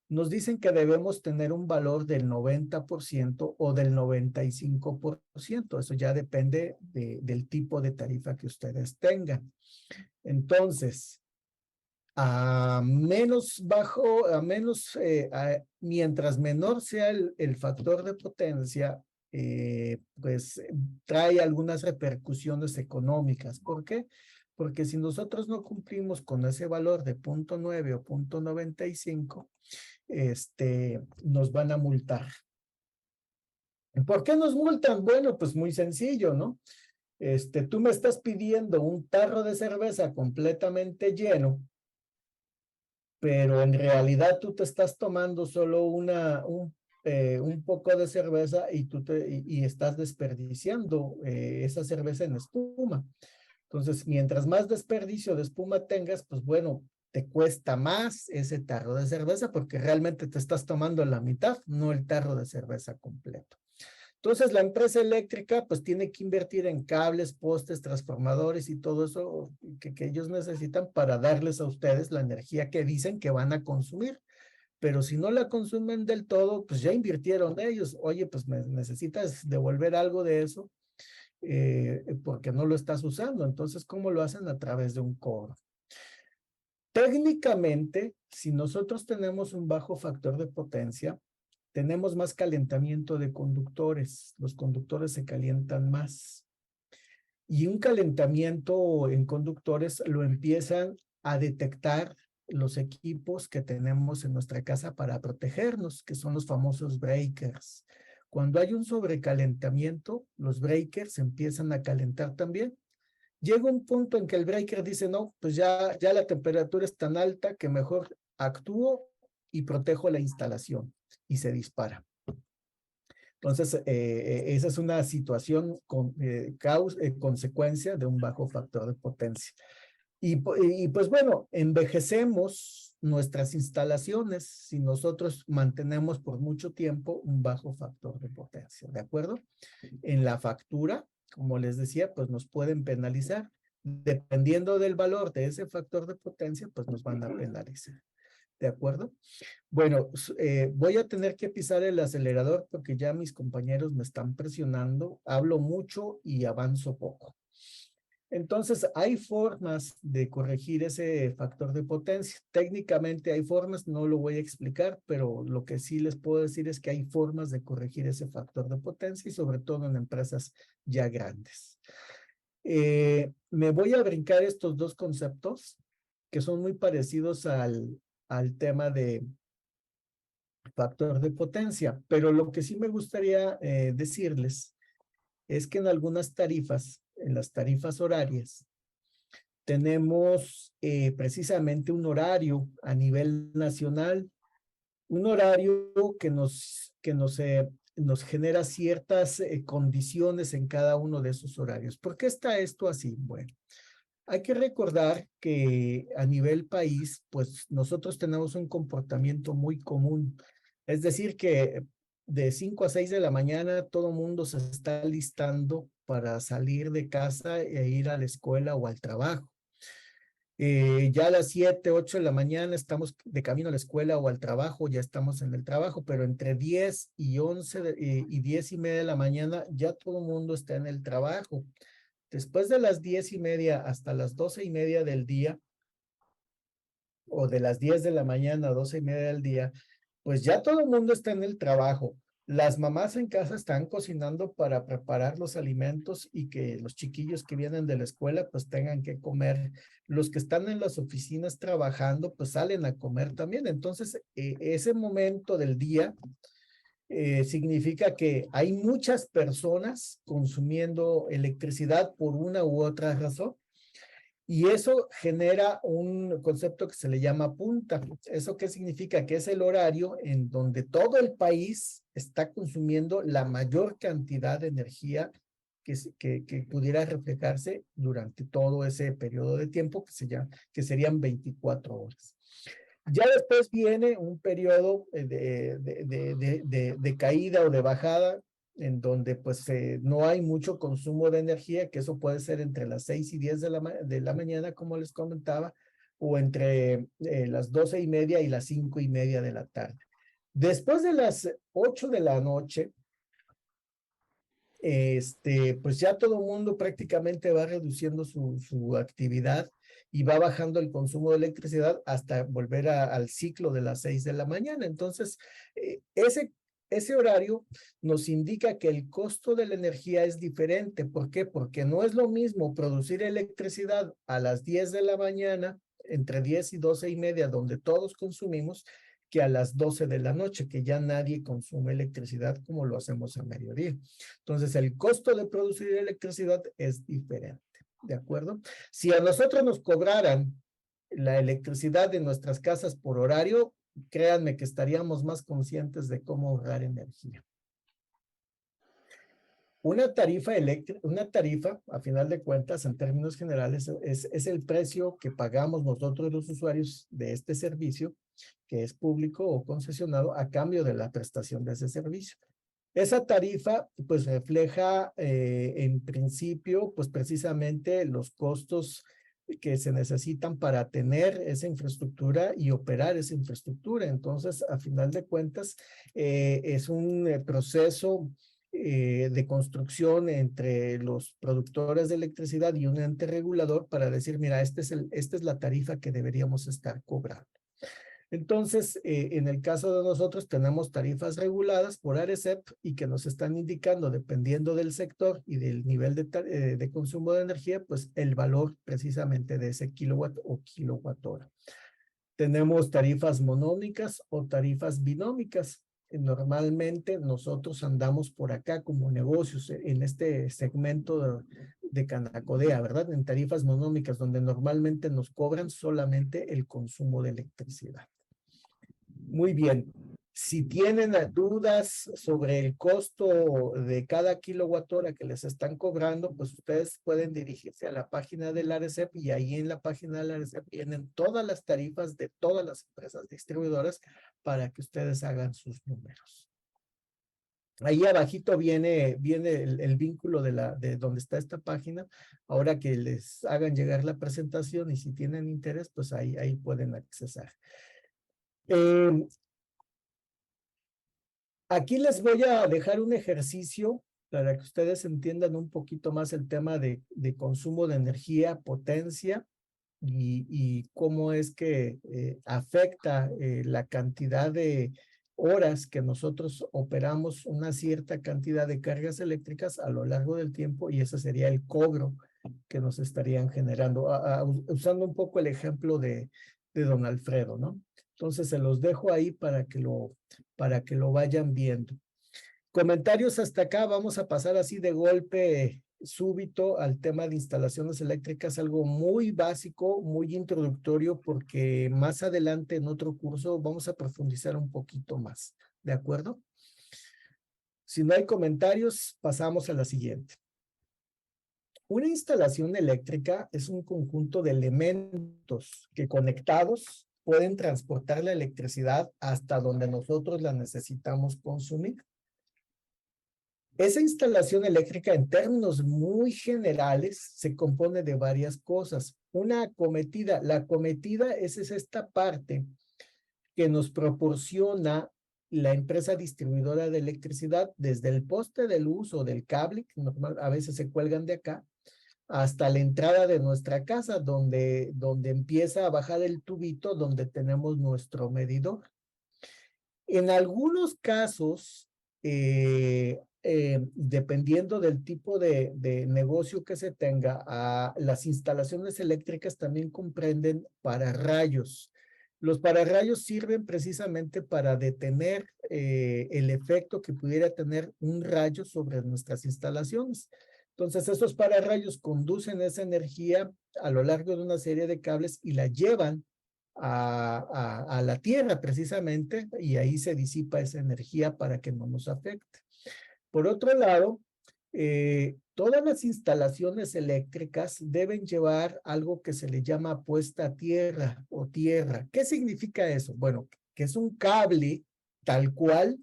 [SPEAKER 2] nos dicen que debemos tener un valor del 90% o del 95%. Eso ya depende del tipo de tarifa que ustedes tengan. Entonces, mientras menor sea el factor de potencia, pues trae algunas repercusiones económicas. ¿Por qué? Porque si nosotros no cumplimos con ese valor de 0.9 o 0.95, nos van a multar. ¿Por qué nos multan? Bueno, pues muy sencillo, ¿no? Tú me estás pidiendo un tarro de cerveza completamente lleno, pero en realidad tú te estás tomando solo un poco de cerveza y estás desperdiciando esa cerveza en espuma. Entonces, mientras más desperdicio de espuma tengas, pues bueno, te cuesta más ese tarro de cerveza porque realmente te estás tomando la mitad, no el tarro de cerveza completo. Entonces, la empresa eléctrica pues tiene que invertir en cables, postes, transformadores y todo eso que ellos necesitan para darles a ustedes la energía que dicen que van a consumir. Pero si no la consumen del todo, pues ya invirtieron ellos. Oye, pues necesitas devolver algo de eso porque no lo estás usando. Entonces, ¿cómo lo hacen? A través de un cobro. Técnicamente, si nosotros tenemos un bajo factor de potencia, tenemos más calentamiento de conductores. Los conductores se calientan más. Y un calentamiento en conductores lo empiezan a detectar los equipos que tenemos en nuestra casa para protegernos, que son los famosos breakers. Cuando hay un sobrecalentamiento, los breakers empiezan a calentar también. Llega un punto en que el breaker dice, no, pues ya la temperatura es tan alta que mejor actúo y protejo la instalación y se dispara. Entonces, esa es una situación consecuencia de un bajo factor de potencia. Y pues bueno, envejecemos nuestras instalaciones si nosotros mantenemos por mucho tiempo un bajo factor de potencia, ¿de acuerdo? En la factura, como les decía, pues nos pueden penalizar. Dependiendo del valor de ese factor de potencia, pues nos van a penalizar. ¿De acuerdo? Bueno, voy a tener que pisar el acelerador porque ya mis compañeros me están presionando. Hablo mucho y avanzo poco. Entonces, hay formas de corregir ese factor de potencia. Técnicamente hay formas, no lo voy a explicar, pero lo que sí les puedo decir es que hay formas de corregir ese factor de potencia y sobre todo en empresas ya grandes. Me voy a brincar estos dos conceptos que son muy parecidos al tema de factor de potencia, pero lo que sí me gustaría decirles es que en algunas tarifas, en las tarifas horarias, tenemos precisamente un horario a nivel nacional, un horario que nos genera ciertas condiciones en cada uno de esos horarios. ¿Por qué está esto así? Bueno, hay que recordar que a nivel país, pues nosotros tenemos un comportamiento muy común. Es decir, que de 5 a 6 de la mañana todo el mundo se está listando para salir de casa e ir a la escuela o al trabajo. Ya a las 7, 8 de la mañana estamos de camino a la escuela o al trabajo, ya estamos en el trabajo, pero entre 10 y 11 y 10 y media de la mañana ya todo el mundo está en el trabajo. Después de las 10 y media hasta las 12 y media del día, o de las 10 de la mañana a 12 y media del día, pues ya todo el mundo está en el trabajo. Las mamás en casa están cocinando para preparar los alimentos y que los chiquillos que vienen de la escuela pues tengan que comer. Los que están en las oficinas trabajando pues salen a comer también. Entonces, ese momento del día significa que hay muchas personas consumiendo electricidad por una u otra razón. Y eso genera un concepto que se le llama punta. ¿Eso qué significa? Que es el horario en donde todo el país está consumiendo la mayor cantidad de energía que pudiera reflejarse durante todo ese periodo de tiempo que serían 24 horas. Ya después viene un periodo de caída o de bajada en donde pues no hay mucho consumo de energía, que eso puede ser entre las 6 y 10 de la mañana, como les comentaba, o entre las 12 y media y las 5 y media de la tarde. Después de las 8 de la noche, pues ya todo el mundo prácticamente va reduciendo su actividad y va bajando el consumo de electricidad hasta volver al ciclo de las 6 de la mañana. Entonces, ese horario nos indica que el costo de la energía es diferente. ¿Por qué? Porque no es lo mismo producir electricidad a las 10 de la mañana, entre 10 y 12 y media, donde todos consumimos, que a las 12 de la noche, que ya nadie consume electricidad como lo hacemos a mediodía. Entonces, el costo de producir electricidad es diferente, ¿de acuerdo? Si a nosotros nos cobraran la electricidad de nuestras casas por horario, créanme que estaríamos más conscientes de cómo ahorrar energía. Una tarifa, a final de cuentas, en términos generales, es el precio que pagamos nosotros los usuarios de este servicio, que es público o concesionado, a cambio de la prestación de ese servicio. Esa tarifa pues refleja en principio pues precisamente los costos que se necesitan para tener esa infraestructura y operar esa infraestructura. Entonces, a final de cuentas, es un proceso de construcción entre los productores de electricidad y un ente regulador para decir, mira, esta es la tarifa que deberíamos estar cobrando. Entonces, en el caso de nosotros tenemos tarifas reguladas por ARECEP y que nos están indicando, dependiendo del sector y del nivel de consumo de energía, pues el valor precisamente de ese kilowatt o kilowatt hora. Tenemos tarifas monómicas o tarifas binómicas. Normalmente nosotros andamos por acá como negocios en este segmento de Canacodea, ¿verdad? En tarifas monómicas, donde normalmente nos cobran solamente el consumo de electricidad. Muy bien. Si tienen dudas sobre el costo de cada kilowatt hora que les están cobrando, pues ustedes pueden dirigirse a la página del ARECEP y ahí en la página del ARECEP vienen todas las tarifas de todas las empresas distribuidoras para que ustedes hagan sus números. Ahí abajito viene el vínculo de donde está esta página. Ahora que les hagan llegar la presentación y si tienen interés, pues ahí pueden accesar. Aquí les voy a dejar un ejercicio para que ustedes entiendan un poquito más el tema de consumo de energía, potencia y cómo es que afecta la cantidad de horas que nosotros operamos una cierta cantidad de cargas eléctricas a lo largo del tiempo y ese sería el cobro que nos estarían generando. Usando un poco el ejemplo de don Alfredo, ¿no? Entonces se los dejo ahí para que lo vayan viendo. Comentarios hasta acá, vamos a pasar así de golpe súbito al tema de instalaciones eléctricas, algo muy básico, muy introductorio, porque más adelante en otro curso vamos a profundizar un poquito más, ¿de acuerdo? Si no hay comentarios, pasamos a la siguiente. Una instalación eléctrica es un conjunto de elementos que conectados pueden transportar la electricidad hasta donde nosotros la necesitamos consumir. Esa instalación eléctrica, en términos muy generales, se compone de varias cosas. Una acometida, la acometida es esta parte que nos proporciona la empresa distribuidora de electricidad desde el poste de luz o del cable, que a veces se cuelgan de acá, hasta la entrada de nuestra casa, donde empieza a bajar el tubito donde tenemos nuestro medidor. En algunos casos, dependiendo del tipo de negocio que se tenga, las instalaciones eléctricas también comprenden pararrayos. Los pararrayos sirven precisamente para detener el efecto que pudiera tener un rayo sobre nuestras instalaciones. Entonces, esos pararrayos conducen esa energía a lo largo de una serie de cables y la llevan a la tierra precisamente, y ahí se disipa esa energía para que no nos afecte. Por otro lado, todas las instalaciones eléctricas deben llevar algo que se le llama puesta a tierra o tierra. ¿Qué significa eso? Bueno, que es un cable tal cual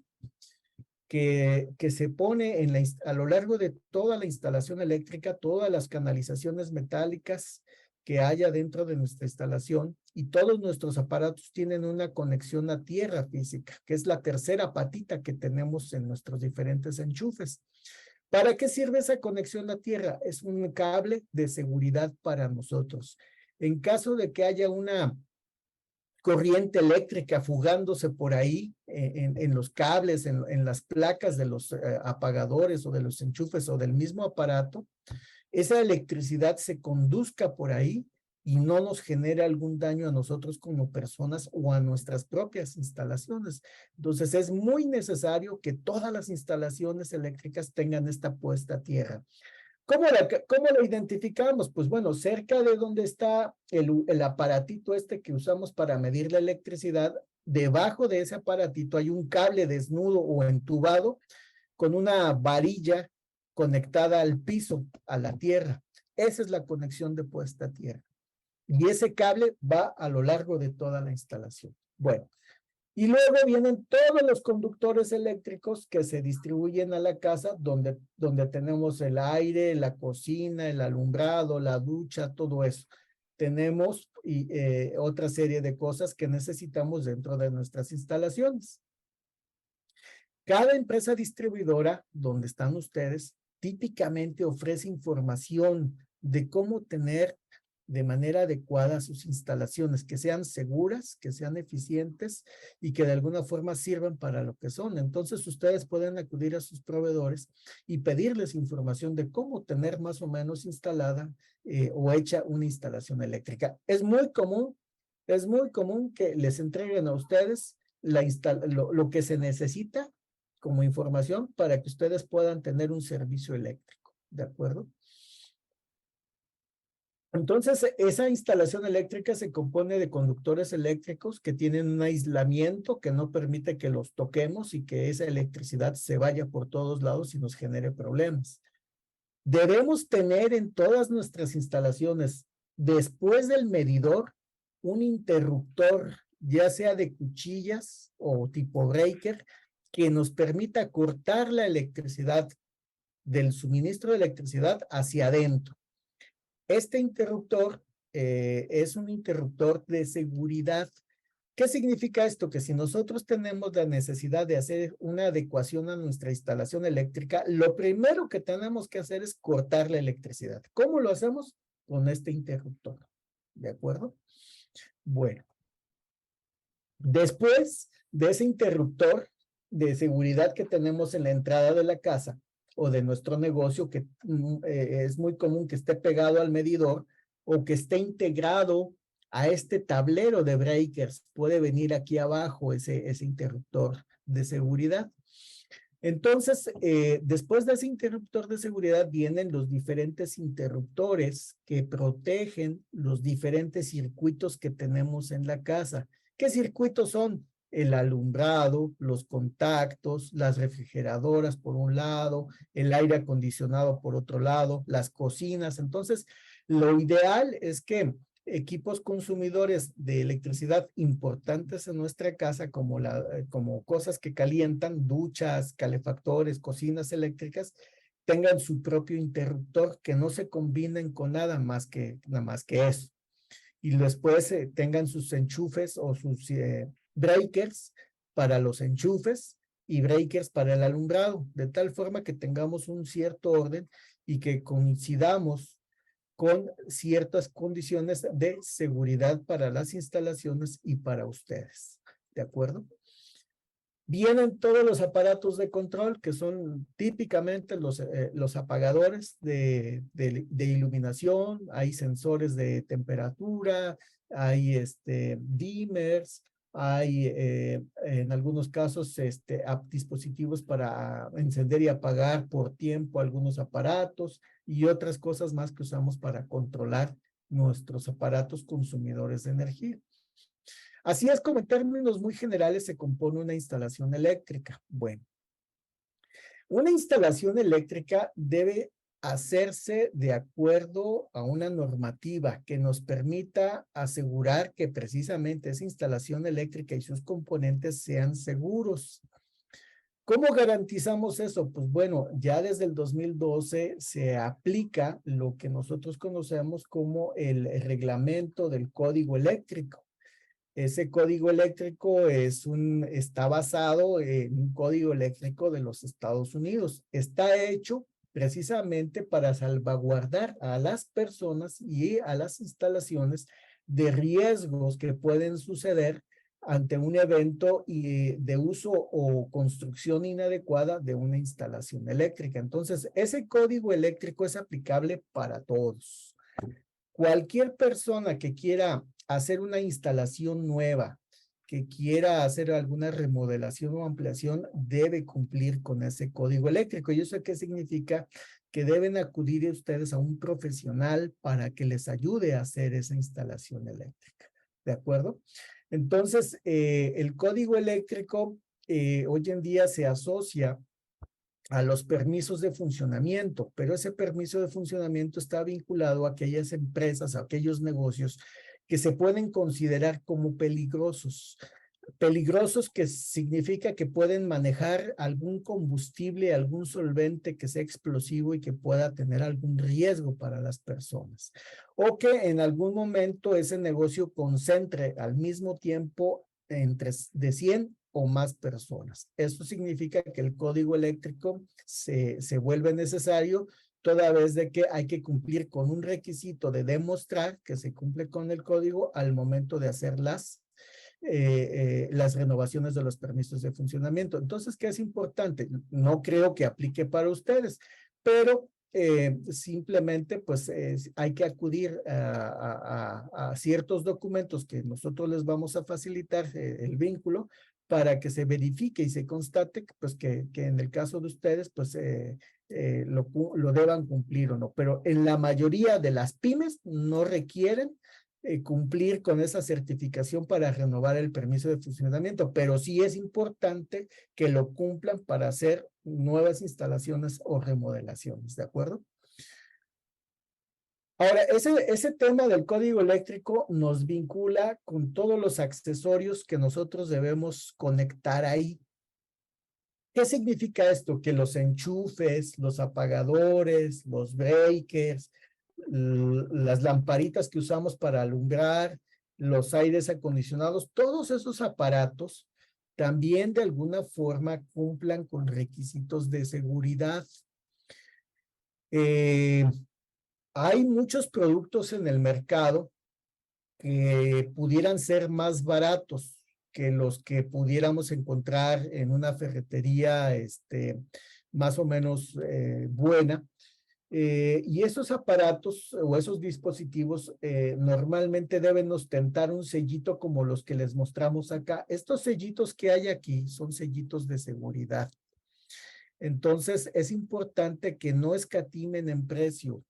[SPEAKER 2] que se pone a lo largo de toda la instalación eléctrica, todas las canalizaciones metálicas que haya dentro de nuestra instalación, y todos nuestros aparatos tienen una conexión a tierra física, que es la tercera patita que tenemos en nuestros diferentes enchufes. ¿Para qué sirve esa conexión a tierra? Es un cable de seguridad para nosotros. En caso de que haya una corriente eléctrica fugándose por ahí en los cables, en las placas de los apagadores o de los enchufes o del mismo aparato, esa electricidad se conduzca por ahí y no nos genere algún daño a nosotros como personas o a nuestras propias instalaciones. Entonces es muy necesario que todas las instalaciones eléctricas tengan esta puesta a tierra. ¿Cómo la identificamos? Pues bueno, cerca de donde está el aparatito este que usamos para medir la electricidad, debajo de ese aparatito hay un cable desnudo o entubado con una varilla conectada al piso, a la tierra. Esa es la conexión de puesta a tierra. Y ese cable va a lo largo de toda la instalación. Bueno, Y luego vienen todos los conductores eléctricos que se distribuyen a la casa, donde tenemos el aire, la cocina, el alumbrado, la ducha, todo eso. Tenemos otra serie de cosas que necesitamos dentro de nuestras instalaciones. Cada empresa distribuidora, donde están ustedes, típicamente ofrece información de cómo tener de manera adecuada sus instalaciones, que sean seguras, que sean eficientes y que de alguna forma sirvan para lo que son. Entonces ustedes pueden acudir a sus proveedores y pedirles información de cómo tener más o menos instalada o hecha una instalación eléctrica. Es muy común que les entreguen a ustedes lo que se necesita como información para que ustedes puedan tener un servicio eléctrico, ¿de acuerdo? Entonces, esa instalación eléctrica se compone de conductores eléctricos que tienen un aislamiento que no permite que los toquemos y que esa electricidad se vaya por todos lados y nos genere problemas. Debemos tener en todas nuestras instalaciones, después del medidor, un interruptor, ya sea de cuchillas o tipo breaker, que nos permita cortar la electricidad del suministro de electricidad hacia adentro. Este interruptor es un interruptor de seguridad. ¿Qué significa esto? Que si nosotros tenemos la necesidad de hacer una adecuación a nuestra instalación eléctrica, lo primero que tenemos que hacer es cortar la electricidad. ¿Cómo lo hacemos? Con este interruptor. ¿De acuerdo? Bueno. Después de ese interruptor de seguridad que tenemos en la entrada de la casa, o de nuestro negocio, que es muy común que esté pegado al medidor o que esté integrado a este tablero de breakers. Puede venir aquí abajo ese interruptor de seguridad. Entonces, después de ese interruptor de seguridad vienen los diferentes interruptores que protegen los diferentes circuitos que tenemos en la casa. ¿Qué circuitos son? El alumbrado, los contactos, las refrigeradoras por un lado, el aire acondicionado por otro lado, las cocinas. Entonces, lo ideal es que equipos consumidores de electricidad importantes en nuestra casa, como cosas que calientan, duchas, calefactores, cocinas eléctricas, tengan su propio interruptor, que no se combinen con nada más que eso. Y después tengan sus enchufes o sus breakers para los enchufes y breakers para el alumbrado, de tal forma que tengamos un cierto orden y que coincidamos con ciertas condiciones de seguridad para las instalaciones y para ustedes. ¿De acuerdo? Vienen todos los aparatos de control, que son típicamente los apagadores de iluminación, hay sensores de temperatura, hay dimmers, hay en algunos casos dispositivos para encender y apagar por tiempo algunos aparatos y otras cosas más que usamos para controlar nuestros aparatos consumidores de energía. Así es como en términos muy generales se compone una instalación eléctrica. Bueno, una instalación eléctrica debe hacerse de acuerdo a una normativa que nos permita asegurar que precisamente esa instalación eléctrica y sus componentes sean seguros. ¿Cómo garantizamos eso? Pues bueno, ya desde el 2012 se aplica lo que nosotros conocemos como el reglamento del código eléctrico. Ese código eléctrico está basado en un código eléctrico de los Estados Unidos. Está hecho precisamente para salvaguardar a las personas y a las instalaciones de riesgos que pueden suceder ante un evento de uso o construcción inadecuada de una instalación eléctrica. Entonces, ese código eléctrico es aplicable para todos. Cualquier persona que quiera hacer una instalación nueva, que quiera hacer alguna remodelación o ampliación, debe cumplir con ese código eléctrico. ¿Y eso qué significa? Que deben acudir ustedes a un profesional para que les ayude a hacer esa instalación eléctrica. ¿De acuerdo? Entonces, el código eléctrico hoy en día se asocia a los permisos de funcionamiento, pero ese permiso de funcionamiento está vinculado a aquellas empresas, a aquellos negocios que se pueden considerar como peligrosos. Peligrosos, que significa que pueden manejar algún combustible, algún solvente que sea explosivo y que pueda tener algún riesgo para las personas. O que en algún momento ese negocio concentre al mismo tiempo de 100 o más personas. Eso significa que el código eléctrico se vuelve necesario, toda vez de que hay que cumplir con un requisito de demostrar que se cumple con el código al momento de hacer las renovaciones de los permisos de funcionamiento. Entonces, ¿qué es importante? No creo que aplique para ustedes, pero simplemente pues hay que acudir a ciertos documentos que nosotros les vamos a facilitar el vínculo para que se verifique y se constate pues que en el caso de ustedes pues lo deban cumplir o no. Pero en la mayoría de las pymes no requieren cumplir con esa certificación para renovar el permiso de funcionamiento, pero sí es importante que lo cumplan para hacer nuevas instalaciones o remodelaciones, ¿de acuerdo? Ahora, ese tema del código eléctrico nos vincula con todos los accesorios que nosotros debemos conectar ahí. ¿Qué significa esto? Que los enchufes, los apagadores, los breakers, las lamparitas que usamos para alumbrar, los aires acondicionados, todos esos aparatos también de alguna forma cumplan con requisitos de seguridad. Hay muchos productos en el mercado que pudieran ser más baratos que los que pudiéramos encontrar en una ferretería más o menos buena. Y esos aparatos o esos dispositivos normalmente deben ostentar un sellito como los que les mostramos acá. Estos sellitos que hay aquí son sellitos de seguridad. Entonces es importante que no escatimen en precio.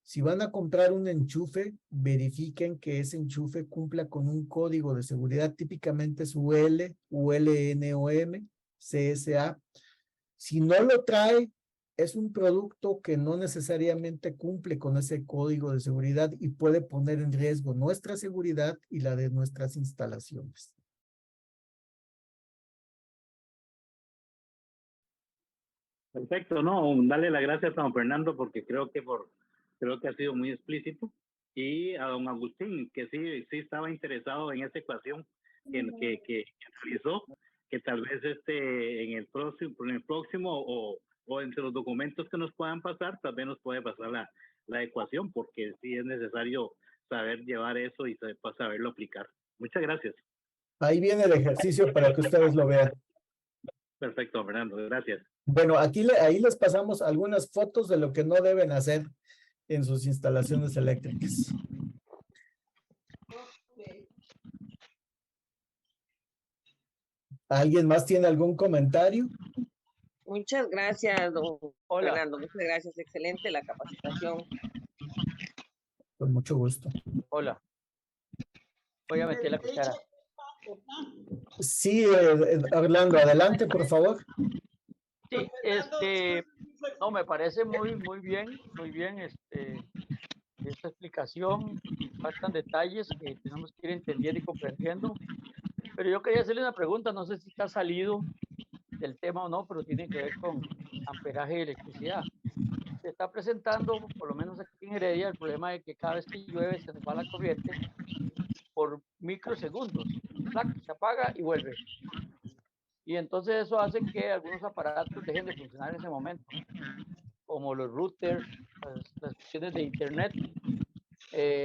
[SPEAKER 2] Si van a comprar un enchufe, verifiquen que ese enchufe cumpla con un código de seguridad, típicamente es UL, ULNOM, CSA. Si no lo trae, es un producto que no necesariamente cumple con ese código de seguridad y puede poner en riesgo nuestra seguridad y la de nuestras instalaciones.
[SPEAKER 3] Perfecto, no, dale las gracias a don Fernando porque creo que ha sido muy explícito, y a don Agustín que sí estaba interesado en esa ecuación que realizó, que tal vez en el próximo o entre los documentos que nos puedan pasar, tal vez nos puede pasar la ecuación, porque sí es necesario saber llevar eso y saberlo aplicar. Muchas gracias.
[SPEAKER 2] Ahí viene el ejercicio para que ustedes lo vean.
[SPEAKER 3] Perfecto, Fernando, gracias.
[SPEAKER 2] Bueno, ahí les pasamos algunas fotos de lo que no deben hacer en sus instalaciones eléctricas. ¿Alguien más tiene algún comentario?
[SPEAKER 8] Muchas gracias, don
[SPEAKER 6] Hola.
[SPEAKER 8] Fernando. Muchas gracias. Excelente la capacitación.
[SPEAKER 2] Con mucho gusto.
[SPEAKER 6] Hola. Voy a meter la cuchara.
[SPEAKER 2] Sí, Orlando, adelante, por favor.
[SPEAKER 6] Sí, no, me parece muy bien esta explicación. Faltan detalles que tenemos que ir entendiendo y comprendiendo. Pero yo quería hacerle una pregunta, no sé si está salido del tema o no, pero tiene que ver con amperaje de electricidad. Se está presentando, por lo menos aquí en Heredia, el problema de que cada vez que llueve se nos va la corriente por microsegundos. Se apaga y vuelve. Y entonces eso hace que algunos aparatos dejen de funcionar en ese momento, como los routers, las cuestiones de internet,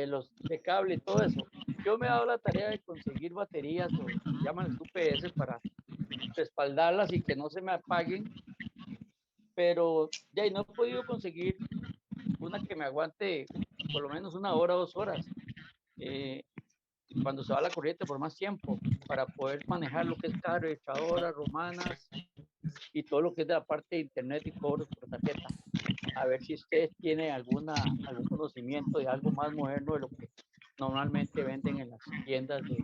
[SPEAKER 6] los de cable y todo eso. Yo me he dado la tarea de conseguir baterías, o llaman UPS, para respaldarlas y que no se me apaguen, pero ya no he podido conseguir una que me aguante por lo menos 1 hora, 2 horas, cuando se va la corriente por más tiempo, para poder manejar lo que es cada registradora, romanas y todo lo que es de la parte de internet y cobros por tarjeta. A ver si ustedes tienen algún conocimiento de algo más moderno de lo que normalmente venden en las tiendas de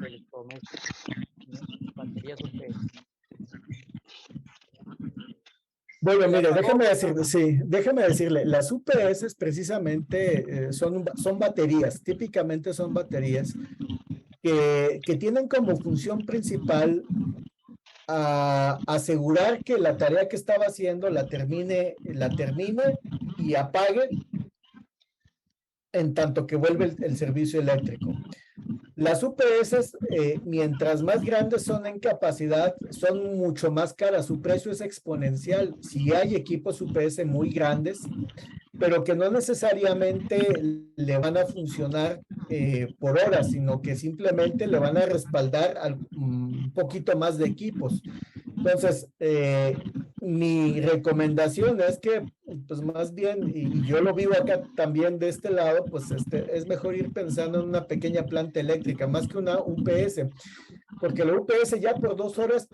[SPEAKER 6] electrodomésticos, baterías UPS.
[SPEAKER 2] Bueno, mire, déjeme decirle, las UPS precisamente son baterías, típicamente son baterías que tienen como función principal asegurar que la tarea que estaba haciendo la termine y apague en tanto que vuelve el servicio eléctrico. Las UPS, mientras más grandes son en capacidad, son mucho más caras. Su precio es exponencial. Si hay equipos UPS muy grandes, pero que no necesariamente le van a funcionar por horas, sino que simplemente le van a respaldar un poquito más de equipos. Entonces, mi recomendación es que, pues más bien, y yo lo vivo acá también de este lado, pues es mejor ir pensando en una pequeña planta eléctrica, más que una UPS, porque la UPS ya por 2 horas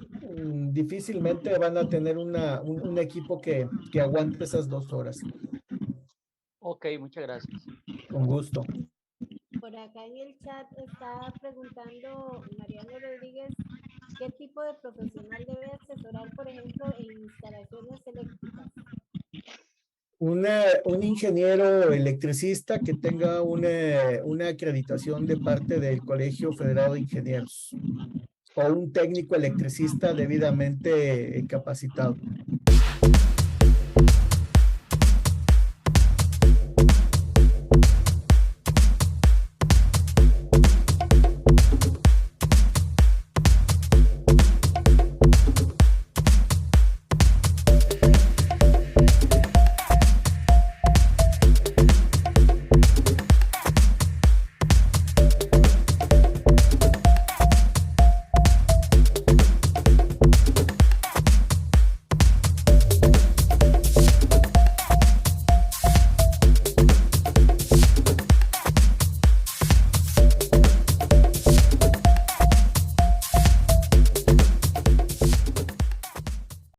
[SPEAKER 2] difícilmente van a tener un equipo que aguante esas 2 horas.
[SPEAKER 6] Ok, muchas gracias.
[SPEAKER 2] Con gusto.
[SPEAKER 9] Por acá en el chat está preguntando Mariano Rodríguez, ¿qué tipo de profesional debe asesorar, por ejemplo, en instalaciones eléctricas?
[SPEAKER 2] Un ingeniero electricista que tenga una acreditación de parte del Colegio Federado de Ingenieros o un técnico electricista debidamente capacitado.